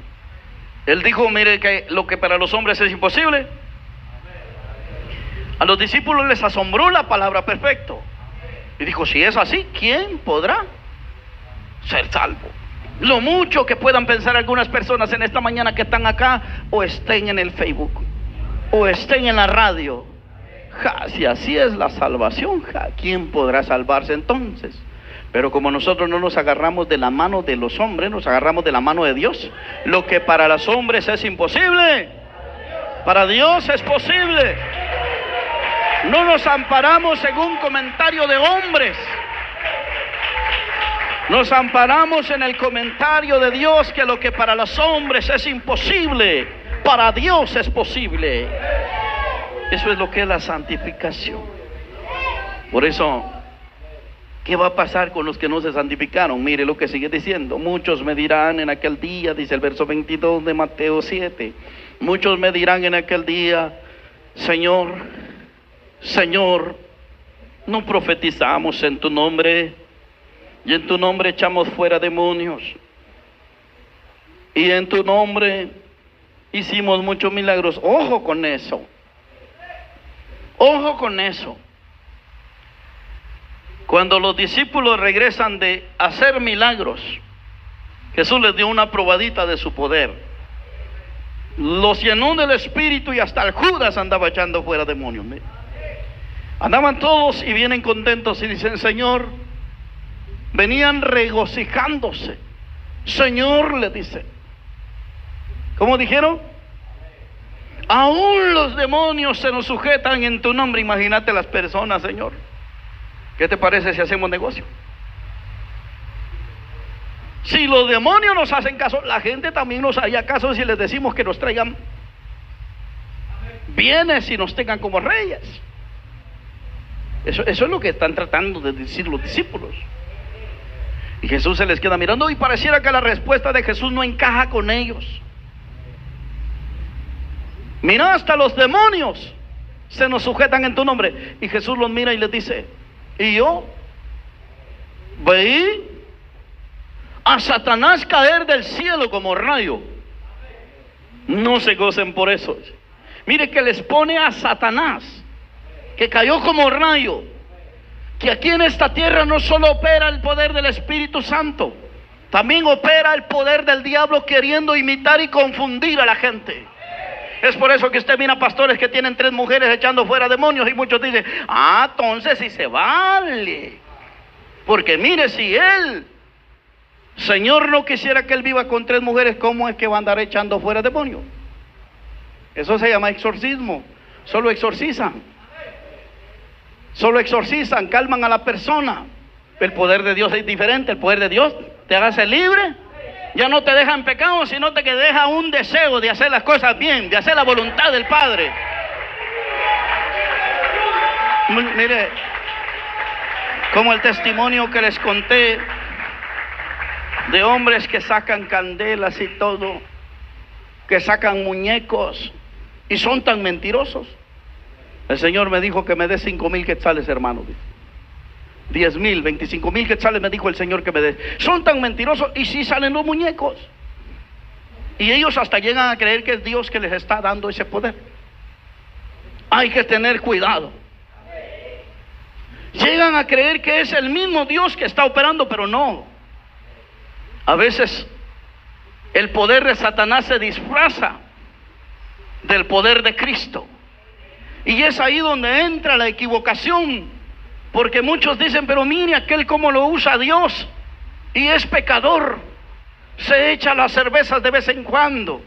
Él dijo, mire, que lo que para los hombres es imposible, a los discípulos les asombró la palabra perfecto. Y dijo, si es así, ¿quién podrá ser salvo? Lo mucho que puedan pensar algunas personas en esta mañana que están acá, o estén en el Facebook, o estén en la radio. Si así es la salvación, ¿quién podrá salvarse entonces? Pero como nosotros no nos agarramos de la mano de los hombres, nos agarramos de la mano de Dios. Lo que para los hombres es imposible, para Dios es posible. No nos amparamos en un comentario de hombres, nos amparamos en el comentario de Dios, que lo que para los hombres es imposible, para Dios es posible. Eso es lo que es la santificación. Por eso, ¿qué va a pasar con los que no se santificaron? Mire lo que sigue diciendo. Muchos me dirán en aquel día, dice el verso 22 de Mateo 7. Muchos me dirán en aquel día: Señor, Señor, no profetizamos en tu nombre, y en tu nombre echamos fuera demonios, y en tu nombre hicimos muchos milagros. Ojo con eso. Ojo con eso. Cuando los discípulos regresan de hacer milagros, Jesús les dio una probadita de su poder. Los llenó del Espíritu y hasta el Judas andaba echando fuera demonios. Andaban todos y vienen contentos y dicen: Señor, venían regocijándose. Señor, le dice. ¿Cómo dijeron? Aún los demonios se nos sujetan en tu nombre. Imagínate las personas, Señor. ¿Qué te parece si hacemos negocio? Si los demonios nos hacen caso, la gente también nos haría caso si les decimos que nos traigan bienes y nos tengan como reyes. Eso es lo que están tratando de decir los discípulos. Y Jesús se les queda mirando y pareciera que la respuesta de Jesús no encaja con ellos. Mira, hasta los demonios se nos sujetan en tu nombre. Y Jesús los mira y les dice: y yo veí a Satanás caer del cielo como rayo. No se gocen por eso. Mire que les pone a Satanás, que cayó como rayo. Que aquí en esta tierra no solo opera el poder del Espíritu Santo, también opera el poder del diablo queriendo imitar y confundir a la gente. Es por eso que usted mira pastores que tienen 3 mujeres echando fuera demonios, y muchos dicen: entonces sí se vale. Porque mire, si el Señor no quisiera que él viva con 3 mujeres, ¿cómo es que va a andar echando fuera demonios? Eso se llama exorcismo. Solo exorcizan. Solo exorcizan, calman a la persona. El poder de Dios es diferente. El poder de Dios te hace libre. Ya no te deja en pecado, sino que te deja un deseo de hacer las cosas bien, de hacer la voluntad del Padre. Mire, como el testimonio que les conté de hombres que sacan candelas y todo, que sacan muñecos y son tan mentirosos. El Señor me dijo que me dé 5,000 quetzales, hermano. 10,000, 25,000 quetzales me dijo el Señor que me dé. Son tan mentirosos y sí salen los muñecos. Y ellos hasta llegan a creer que es Dios que les está dando ese poder. Hay que tener cuidado. Llegan a creer que es el mismo Dios que está operando, pero no. A veces el poder de Satanás se disfraza del poder de Cristo. Y es ahí donde entra la equivocación. Porque muchos dicen: pero mire aquel cómo lo usa Dios, y es pecador, se echa las cervezas de vez en cuando,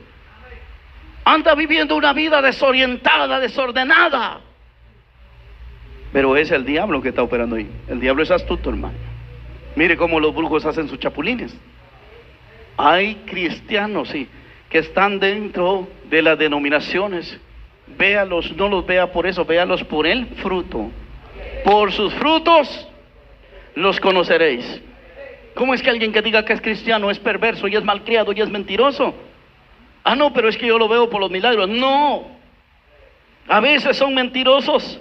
anda viviendo una vida desorientada, desordenada. Pero es el diablo que está operando ahí. El diablo es astuto, hermano. Mire cómo los brujos hacen sus chapulines. Hay cristianos, sí, que están dentro de las denominaciones. Véalos, no los vea por eso, véalos por el fruto. Por sus frutos los conoceréis. ¿Cómo es que alguien que diga que es cristiano es perverso y es malcriado y es mentiroso? No, pero es que yo lo veo por los milagros. No, a veces son mentirosos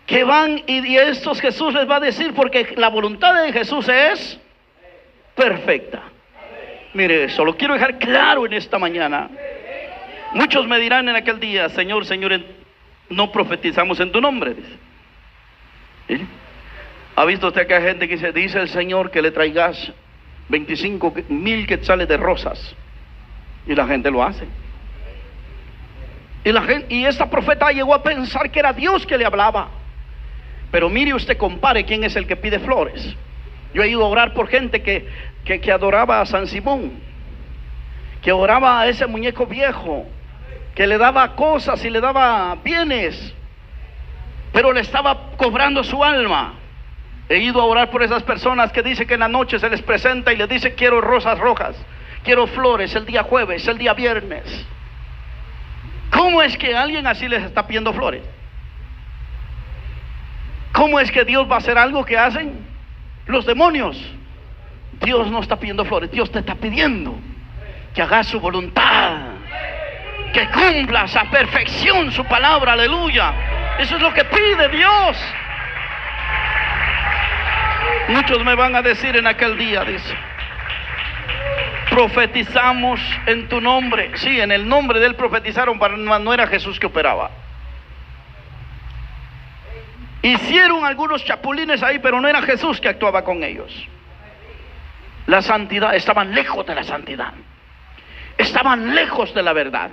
que van y estos Jesús les va a decir, porque la voluntad de Jesús es perfecta. Mire, eso lo quiero dejar claro en esta mañana. Muchos me dirán en aquel día: Señor, Señor, no profetizamos en tu nombre. ¿Sí? ¿Ha visto usted que hay gente que dice el Señor que le traigas 25,000 quetzales de rosas? Y la gente lo hace. Y esta profeta llegó a pensar que era Dios que le hablaba. Pero mire usted, compare quién es el que pide flores. Yo he ido a orar por gente que adoraba a San Simón, que oraba a ese muñeco viejo, que le daba cosas y le daba bienes, pero le estaba cobrando su alma. He ido a orar por esas personas que dicen que en la noche se les presenta y les dice: quiero rosas rojas, quiero flores el día jueves, el día viernes. ¿Cómo es que alguien así les está pidiendo flores? ¿Cómo es que Dios va a hacer algo que hacen los demonios? Dios no está pidiendo flores, Dios te está pidiendo que hagas su voluntad, que cumplas a perfección su palabra, aleluya. Eso es lo que pide Dios. Muchos me van a decir en aquel día, dice, profetizamos en tu nombre. Sí, en el nombre de él profetizaron, pero no era Jesús que operaba. Hicieron algunos chapulines ahí, pero no era Jesús que actuaba con ellos. La santidad, estaban lejos de la santidad, estaban lejos de la verdad.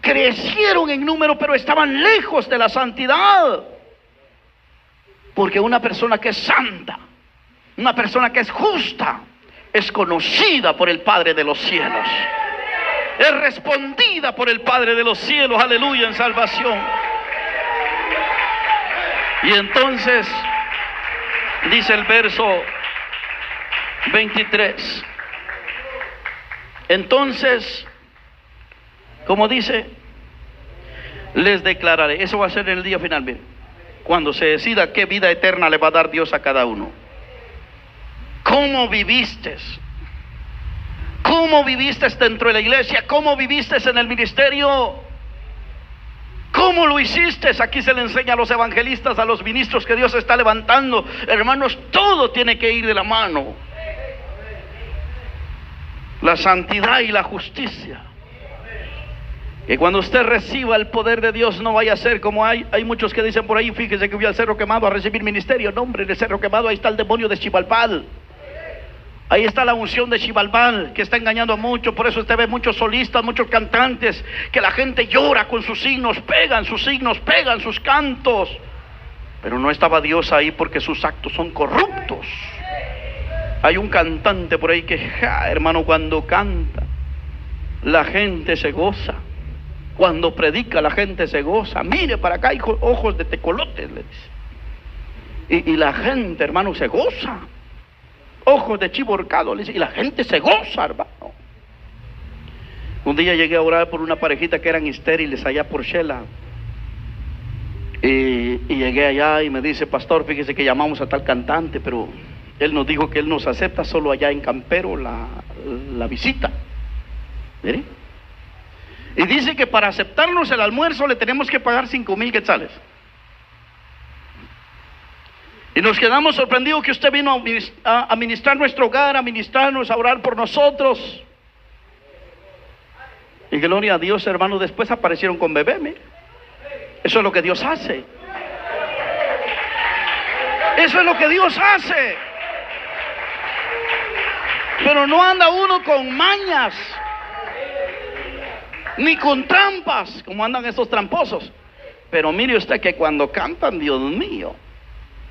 Crecieron en número, pero estaban lejos de la santidad. Porque una persona que es santa, una persona que es justa, es conocida por el Padre de los cielos, es respondida por el Padre de los cielos, aleluya, en salvación. Y entonces dice el verso 23, entonces, como dice, les declararé. Eso va a ser en el día final, miren, cuando se decida qué vida eterna le va a dar Dios a cada uno. ¿Cómo viviste? ¿Cómo viviste dentro de la iglesia? ¿Cómo viviste en el ministerio? ¿Cómo lo hiciste? Aquí se le enseña a los evangelistas, a los ministros que Dios está levantando. Hermanos, todo tiene que ir de la mano. La santidad y la justicia. Que cuando usted reciba el poder de Dios, no vaya a ser como hay muchos que dicen por ahí, fíjese que fui al Cerro Quemado a recibir ministerio. No, hombre, en el Cerro Quemado ahí está el demonio de Xibalbal. Ahí está la unción de Xibalbal, que está engañando mucho. Por eso usted ve muchos solistas, muchos cantantes, que la gente llora con sus signos, pegan sus cantos. Pero no estaba Dios ahí, porque sus actos son corruptos. Hay un cantante por ahí que, hermano, cuando canta, la gente se goza. Cuando predica, la gente se goza. Mire para acá, hay ojos de tecolotes, le dice. Y la gente, hermano, se goza. Ojos de chivo horcado, le dice, y la gente se goza, hermano. Un día llegué a orar por una parejita que eran estériles allá por Shela. Y llegué allá y me dice, pastor, fíjese que llamamos a tal cantante, pero él nos dijo que él nos acepta solo allá en Campero la visita. ¿Mire? Y dice que para aceptarnos el almuerzo le tenemos que pagar 5,000 quetzales. Y nos quedamos sorprendidos que usted vino a ministrar nuestro hogar, a ministrarnos, a orar por nosotros. Y gloria a Dios, hermano, después aparecieron con bebé, mire. Eso es lo que Dios hace. Eso es lo que Dios hace. Pero no anda uno con mañas, ni con trampas, como andan estos tramposos. Pero mire usted que cuando cantan, Dios mío,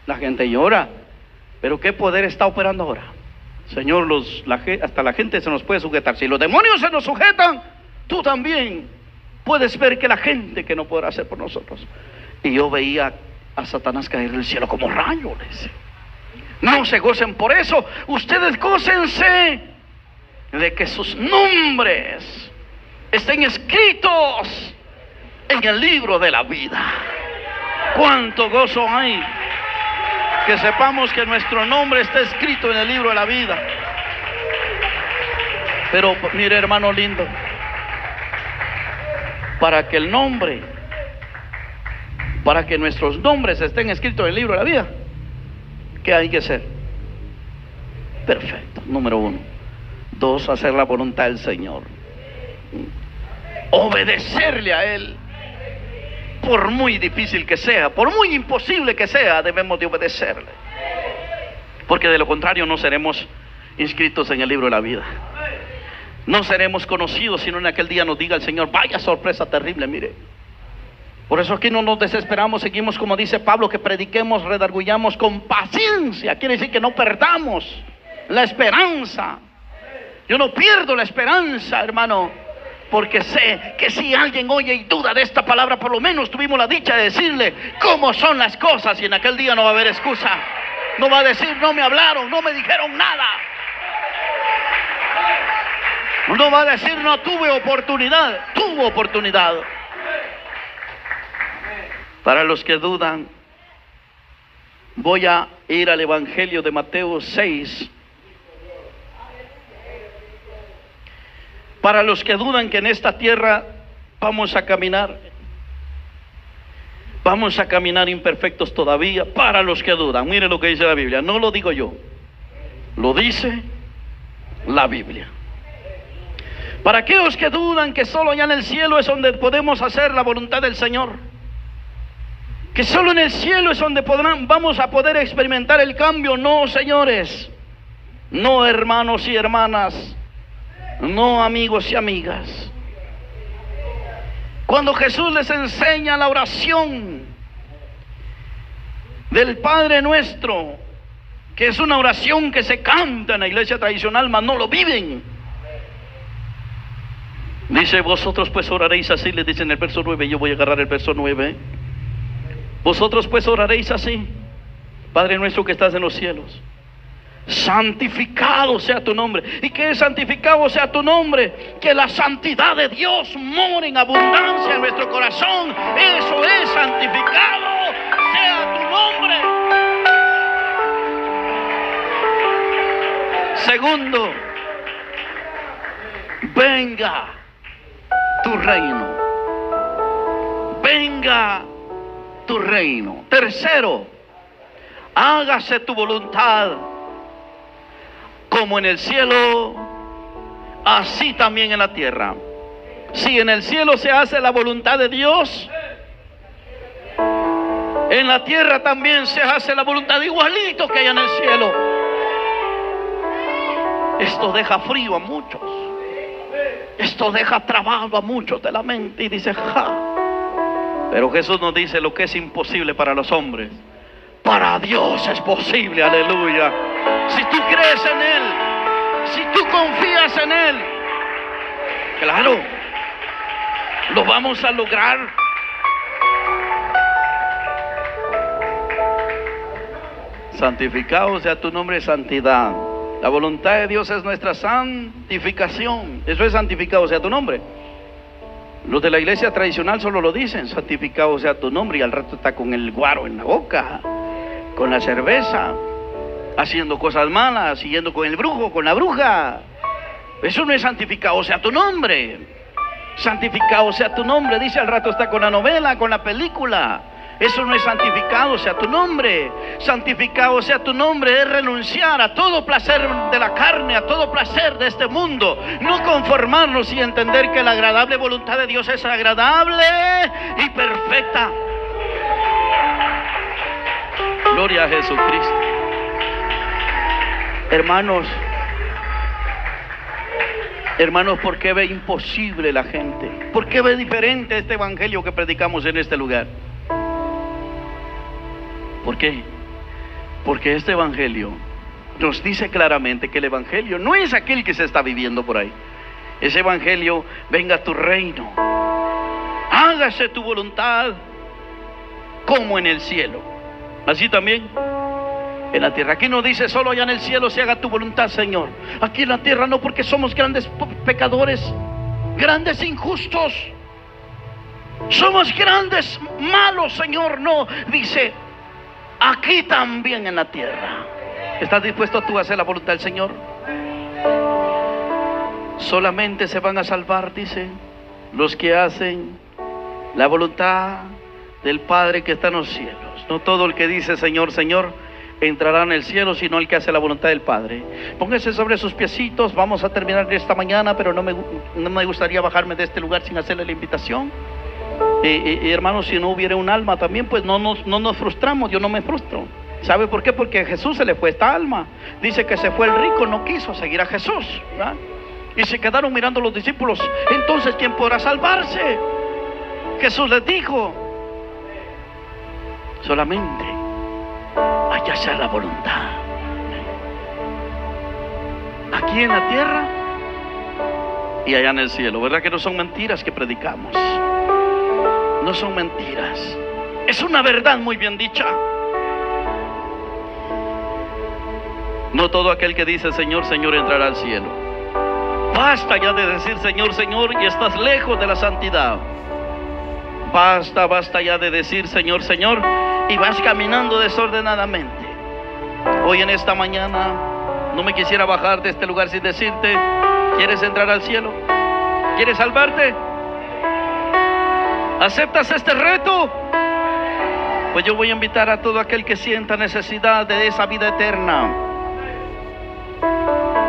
la gente llora. Pero ¿qué poder está operando ahora? Señor, hasta la gente se nos puede sujetar. Si los demonios se nos sujetan, tú también puedes ver que la gente que no podrá hacer por nosotros. Y yo veía a Satanás caer del cielo como rayos. No se gocen por eso. Ustedes gócense de que sus nombres estén escritos en el libro de la vida. ¿Cuánto gozo hay? Que sepamos que nuestro nombre está escrito en el libro de la vida. Pero mire, hermano lindo, para que nuestros nombres estén escritos en el libro de la vida, ¿qué hay que hacer? Perfecto, número 1. 2, hacer la voluntad del Señor. Obedecerle a Él. Por muy difícil que sea, por muy imposible que sea, debemos de obedecerle. Porque de lo contrario no seremos inscritos en el libro de la vida. No seremos conocidos, sino en aquel día nos diga el Señor, vaya sorpresa terrible, mire. Por eso aquí no nos desesperamos, seguimos como dice Pablo, que prediquemos, redarguyamos con paciencia. Quiere decir que no perdamos la esperanza. Yo no pierdo la esperanza, hermano, porque sé que si alguien oye y duda de esta palabra, por lo menos tuvimos la dicha de decirle cómo son las cosas, y en aquel día no va a haber excusa. No va a decir, no me hablaron, no me dijeron nada. No va a decir, no tuve oportunidad. Tuvo oportunidad. Para los que dudan, Voy a ir al Evangelio de Mateo 6. Para los que dudan que en esta tierra vamos a caminar imperfectos todavía. Para los que dudan, mire lo que dice la Biblia, no lo digo yo, lo dice la Biblia. Para aquellos que dudan que solo allá en el cielo es donde podemos hacer la voluntad del Señor, que solo en el cielo es donde vamos a poder experimentar el cambio. No, señores, no, hermanos y hermanas, no, amigos y amigas. Cuando Jesús les enseña la oración del Padre Nuestro, que es una oración que se canta en la iglesia tradicional, mas no lo viven. Dice, vosotros pues oraréis así, les dice en el verso 9, yo voy a agarrar el verso 9. Vosotros pues oraréis así: Padre nuestro que estás en los cielos, santificado sea tu nombre. ¿Y qué es santificado sea tu nombre? Que la santidad de Dios more en abundancia en nuestro corazón. Eso es santificado sea tu nombre. Segundo, venga tu reino. Venga tu reino. Tercero, hágase tu voluntad, como en el cielo, así también en la tierra. Si en el cielo se hace la voluntad de Dios, en la tierra también se hace la voluntad, igualito que hay en el cielo. Esto deja frío a muchos, esto deja trabado a muchos de la mente y dice, ja. Pero Jesús nos dice, lo que es imposible para los hombres, para Dios es posible. Aleluya. Si tú crees en Él, si tú confías en Él, claro, lo vamos a lograr. Santificado sea tu nombre, santidad. La voluntad de Dios es nuestra santificación. Eso es santificado sea tu nombre. Los de la iglesia tradicional solo lo dicen, santificado sea tu nombre, y al rato está con el guaro en la boca, con la cerveza, haciendo cosas malas, siguiendo con el brujo, con la bruja. Eso no es santificado sea tu nombre. Santificado sea tu nombre, dice, al rato está con la novela, con la película. Eso no es santificado sea tu nombre. Santificado sea tu nombre es renunciar a todo placer de la carne, a todo placer de este mundo, no conformarnos y entender que la agradable voluntad de Dios es agradable y perfecta. Gloria a Jesucristo. Hermanos, ¿por qué ve imposible la gente? ¿Por qué ve diferente este evangelio que predicamos en este lugar? ¿Por qué? Porque este evangelio nos dice claramente que el evangelio no es aquel que se está viviendo por ahí. Ese evangelio, venga tu reino, hágase tu voluntad como en el cielo, así también en la tierra. Aquí no dice solo allá en el cielo se haga tu voluntad, Señor. Aquí en la tierra no, porque somos grandes pecadores, grandes injustos, somos grandes malos, Señor. No, dice aquí también en la tierra. ¿Estás dispuesto tú a hacer la voluntad del Señor? Solamente se van a salvar, dice, los que hacen la voluntad del Padre que está en los cielos. No todo el que dice Señor, Señor entrará en el cielo, sino el que hace la voluntad del Padre. Póngase sobre sus piecitos. Vamos a terminar esta mañana, pero no me gustaría bajarme de este lugar sin hacerle la invitación. Hermanos, si no hubiera un alma también, pues no nos frustramos. Yo no me frustro. ¿Sabe por qué? Porque a Jesús se le fue esta alma. Dice que se fue el rico, no quiso seguir a Jesús, ¿verdad? Y se quedaron mirando los discípulos. Entonces, ¿quién podrá salvarse? Jesús les dijo, solamente haya ser la voluntad, aquí en la tierra y allá en el cielo. ¿Verdad que no son mentiras que predicamos? No son mentiras, es una verdad muy bien dicha. No todo aquel que dice Señor, Señor entrará al cielo. Basta ya de decir Señor, Señor y estás lejos de la santidad. Basta ya de decir Señor, Señor y vas caminando desordenadamente. Hoy en esta mañana no me quisiera bajar de este lugar sin decirte: ¿quieres entrar al cielo? ¿Quieres salvarte? ¿Aceptas este reto? Pues yo voy a invitar a todo aquel que sienta necesidad de esa vida eterna,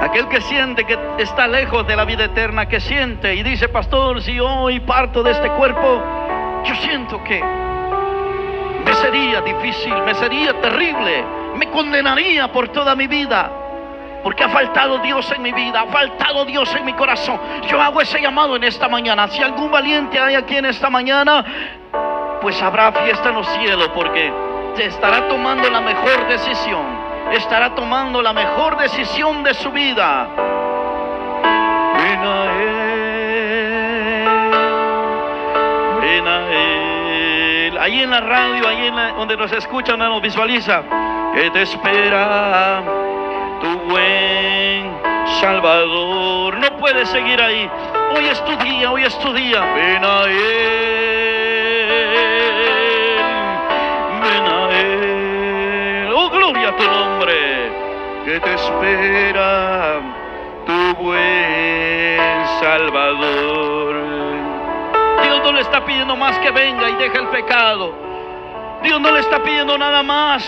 aquel que siente que está lejos de la vida eterna, que siente y dice: pastor, si hoy parto de este cuerpo, yo siento que me sería difícil, me sería terrible, me condenaría por toda mi vida, porque ha faltado Dios en mi vida, ha faltado Dios en mi corazón. Yo hago ese llamado en esta mañana. Si algún valiente hay aquí en esta mañana, pues habrá fiesta en los cielos, porque se estará tomando la mejor decisión, estará tomando la mejor decisión de su vida. Ven a Él, ven a Él. Ahí en la radio, ahí donde nos escuchan, donde nos visualiza, que te espera tu buen Salvador. No puedes seguir ahí. Hoy es tu día, hoy es tu día. Ven a Él, ven a Él. Oh, gloria a tu nombre. Que te espera tu buen Salvador. Dios no le está pidiendo más que venga y deje el pecado. Dios no le está pidiendo nada más,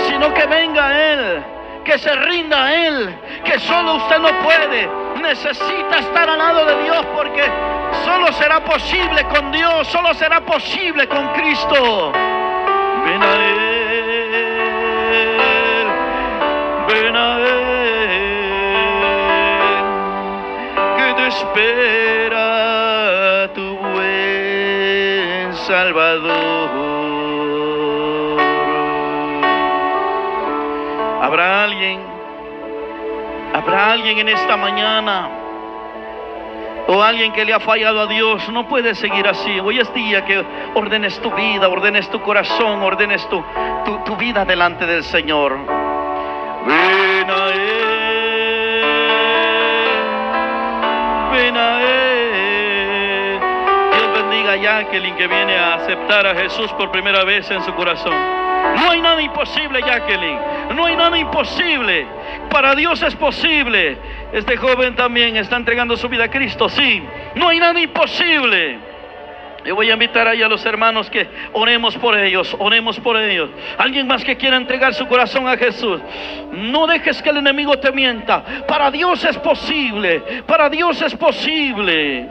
sino que venga a Él, que se rinda a Él, que solo usted no puede. Necesita estar al lado de Dios, porque solo será posible con Dios, solo será posible con Cristo. Ven a Él, ven a Él, que te espera tu buen Salvador. Habrá alguien en esta mañana, o alguien que le ha fallado a Dios. No puedes seguir así. Hoy es día que ordenes tu vida, ordenes tu corazón, ordenes tu vida delante del Señor. Ven a Él, ven a Él. Dios bendiga a Jacqueline, que viene a aceptar a Jesús por primera vez en su corazón. No hay nada imposible, Jacqueline. No hay nada imposible. Para Dios es posible. Este joven también está entregando su vida a Cristo. Sí, no hay nada imposible. Yo voy a invitar ahí a los hermanos que oremos por ellos, oremos por ellos. Alguien más que quiera entregar su corazón a Jesús. No dejes que el enemigo te mienta. Para Dios es posible. Para Dios es posible.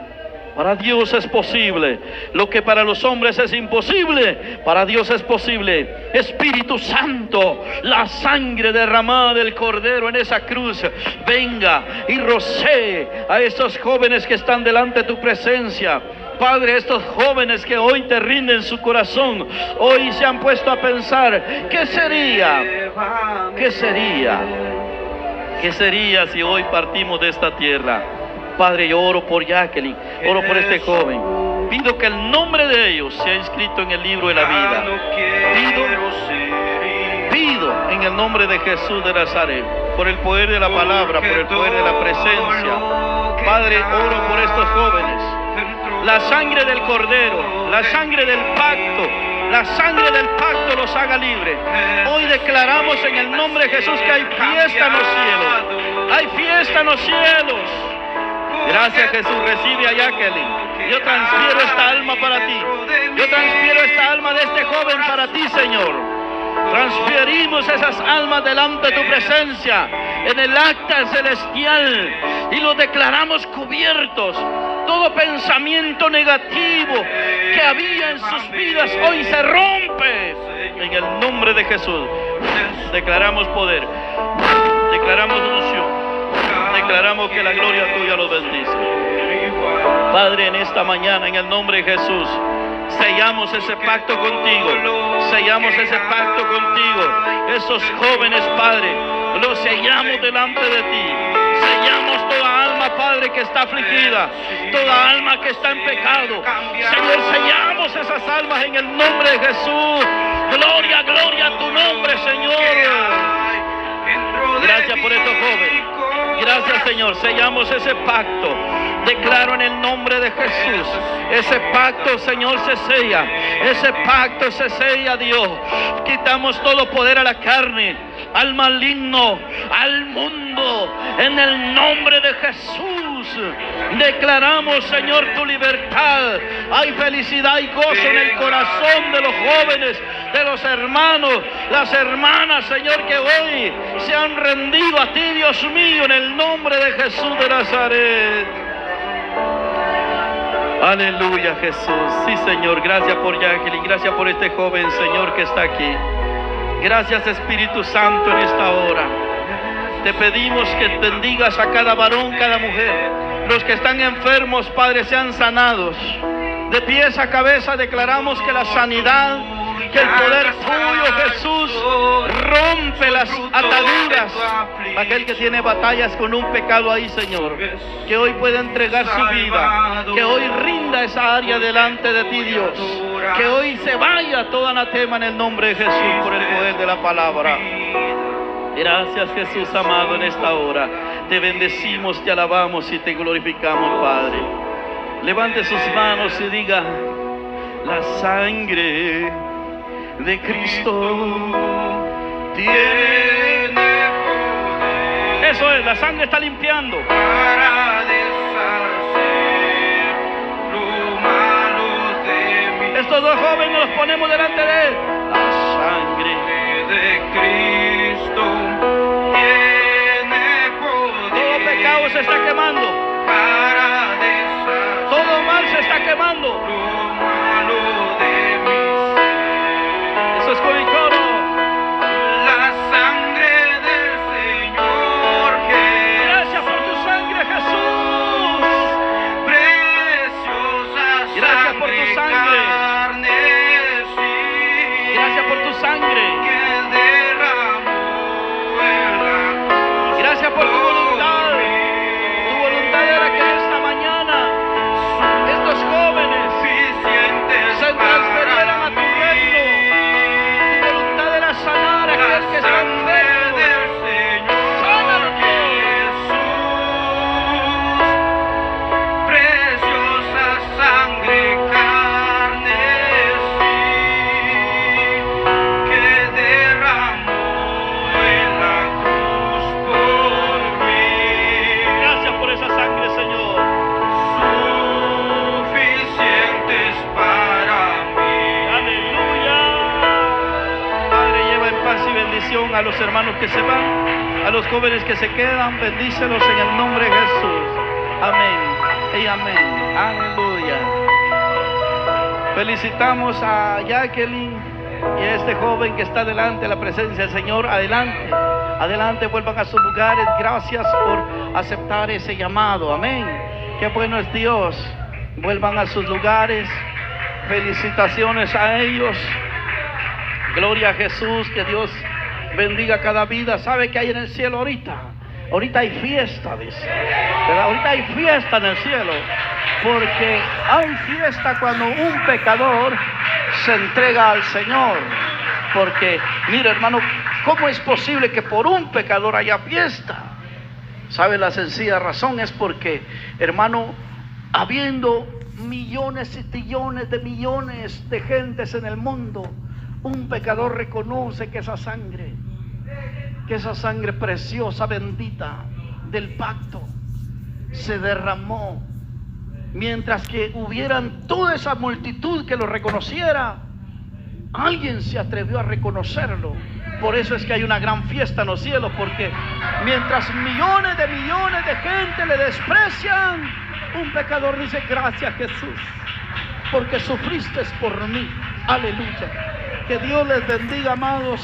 Para Dios es posible. Lo que para los hombres es imposible, para Dios es posible. Espíritu Santo, la sangre derramada del Cordero en esa cruz, venga y rocee a estos jóvenes que están delante de tu presencia. Padre, estos jóvenes que hoy te rinden su corazón, hoy se han puesto a pensar: ¿qué sería? ¿Qué sería? ¿Qué sería si hoy partimos de esta tierra? Padre, yo oro por Jacqueline, oro por este joven. Pido que el nombre de ellos sea inscrito en el libro de la vida. Pido en el nombre de Jesús de Nazaret, por el poder de la palabra, por el poder de la presencia. Padre, oro por estos jóvenes. La sangre del Cordero, la sangre del pacto, la sangre del pacto los haga libres. Hoy declaramos en el nombre de Jesús que hay fiesta en los cielos. Hay fiesta en los cielos. Gracias, Jesús. Recibe a Jacqueline. Yo transfiero esta alma para ti. Yo transfiero esta alma de este joven para ti, Señor. Transferimos esas almas delante de tu presencia en el acta celestial y los declaramos cubiertos. Todo pensamiento negativo que había en sus vidas hoy se rompe en el nombre de Jesús. Declaramos poder, declaramos unción, declaramos que la gloria tuya los bendice. Padre, en esta mañana, en el nombre de Jesús, sellamos ese pacto contigo, sellamos ese pacto contigo. Esos jóvenes, Padre, los sellamos delante de ti. Sellamos toda alma, Padre, que está afligida, toda alma que está en pecado. Señor, sellamos esas almas en el nombre de Jesús. Gloria, gloria a tu nombre, Señor. Gracias por estos jóvenes. Gracias, Señor. Sellamos ese pacto. Declaro en el nombre de Jesús, ese pacto, Señor, se sella. Ese pacto se sella, Dios. Quitamos todo poder a la carne, al maligno, al mundo, en el nombre de Jesús. Declaramos, Señor, tu libertad. Hay felicidad y gozo en el corazón de los jóvenes, de los hermanos, las hermanas, Señor, que hoy se han rendido a ti, Dios mío, en el nombre de Jesús de Nazaret. Aleluya, Jesús. Sí, Señor, gracias por Jacqueline, gracias por este joven, Señor, que está aquí. Gracias, Espíritu Santo, en esta hora. Te pedimos que bendigas a cada varón, cada mujer. Los que están enfermos, Padre, sean sanados. De pies a cabeza declaramos que la sanidad, que el poder tuyo, Jesús, rompe las ataduras. Aquel que tiene batallas con un pecado ahí, Señor, que hoy pueda entregar su vida, que hoy rinda esa área delante de ti, Dios, que hoy se vaya todo anatema en el nombre de Jesús por el poder de la palabra. Gracias, Jesús amado, en esta hora. Te bendecimos, te alabamos y te glorificamos, Padre. Levante sus manos y diga: la sangre de Cristo tiene poder. Eso es, la sangre está limpiando. Para deshacer lo malo de mí. Estos dos jóvenes los ponemos delante de él. La sangre de Cristo tiene poder. Todo pecado se está quemando. Para deshacer todo mal se está quemando. Lo malo de mí. Eso es con el coro. La sangre del Señor Jesús. Gracias por tu sangre, Jesús. Preciosa sangre. Gracias por tu sangre. Gracias por tu sangre. Que derramó en la cruz. Gracias por tu voluntad. Tu voluntad era que esta mañana estos jóvenes se transferieran a tu reino. Tu voluntad era sanar a aquel que está enfermo. Sánalo, Jesús. Preciosa sangre, carne, que derramó en la cruz por mí. Gracias por esa sangre, Señor. Suficientes para mí. Aleluya. Padre, lleva en paz y bendición a los hermanos que se van, a los jóvenes que se quedan. Bendícelos en el nombre de Jesús. Amén y amén. Aleluya. Felicitamos a Jacqueline y a este joven que está delante de la presencia del Señor. Adelante, adelante, vuelvan a sus lugares. Gracias por aceptar ese llamado. Amén. Qué bueno es Dios. Vuelvan a sus lugares. Felicitaciones a ellos. Gloria a Jesús. Que Dios bendiga cada vida. ¿Sabe qué hay en el cielo ahorita? Ahorita hay fiesta, dice. ¿Verdad? Ahorita hay fiesta en el cielo. Porque hay fiesta cuando un pecador se entrega al Señor. Porque, mire, hermano, ¿cómo es posible que por un pecador haya fiesta? ¿Sabe? La sencilla razón es porque, hermano, habiendo millones y trillones de millones de gentes en el mundo, un pecador reconoce que esa sangre preciosa, bendita del pacto, se derramó. Mientras que hubieran toda esa multitud que lo reconociera, alguien se atrevió a reconocerlo. Por eso es que hay una gran fiesta en los cielos, porque mientras millones de gente le desprecian, un pecador dice: gracias, Jesús, porque sufriste por mí. Aleluya. Que Dios les bendiga, amados.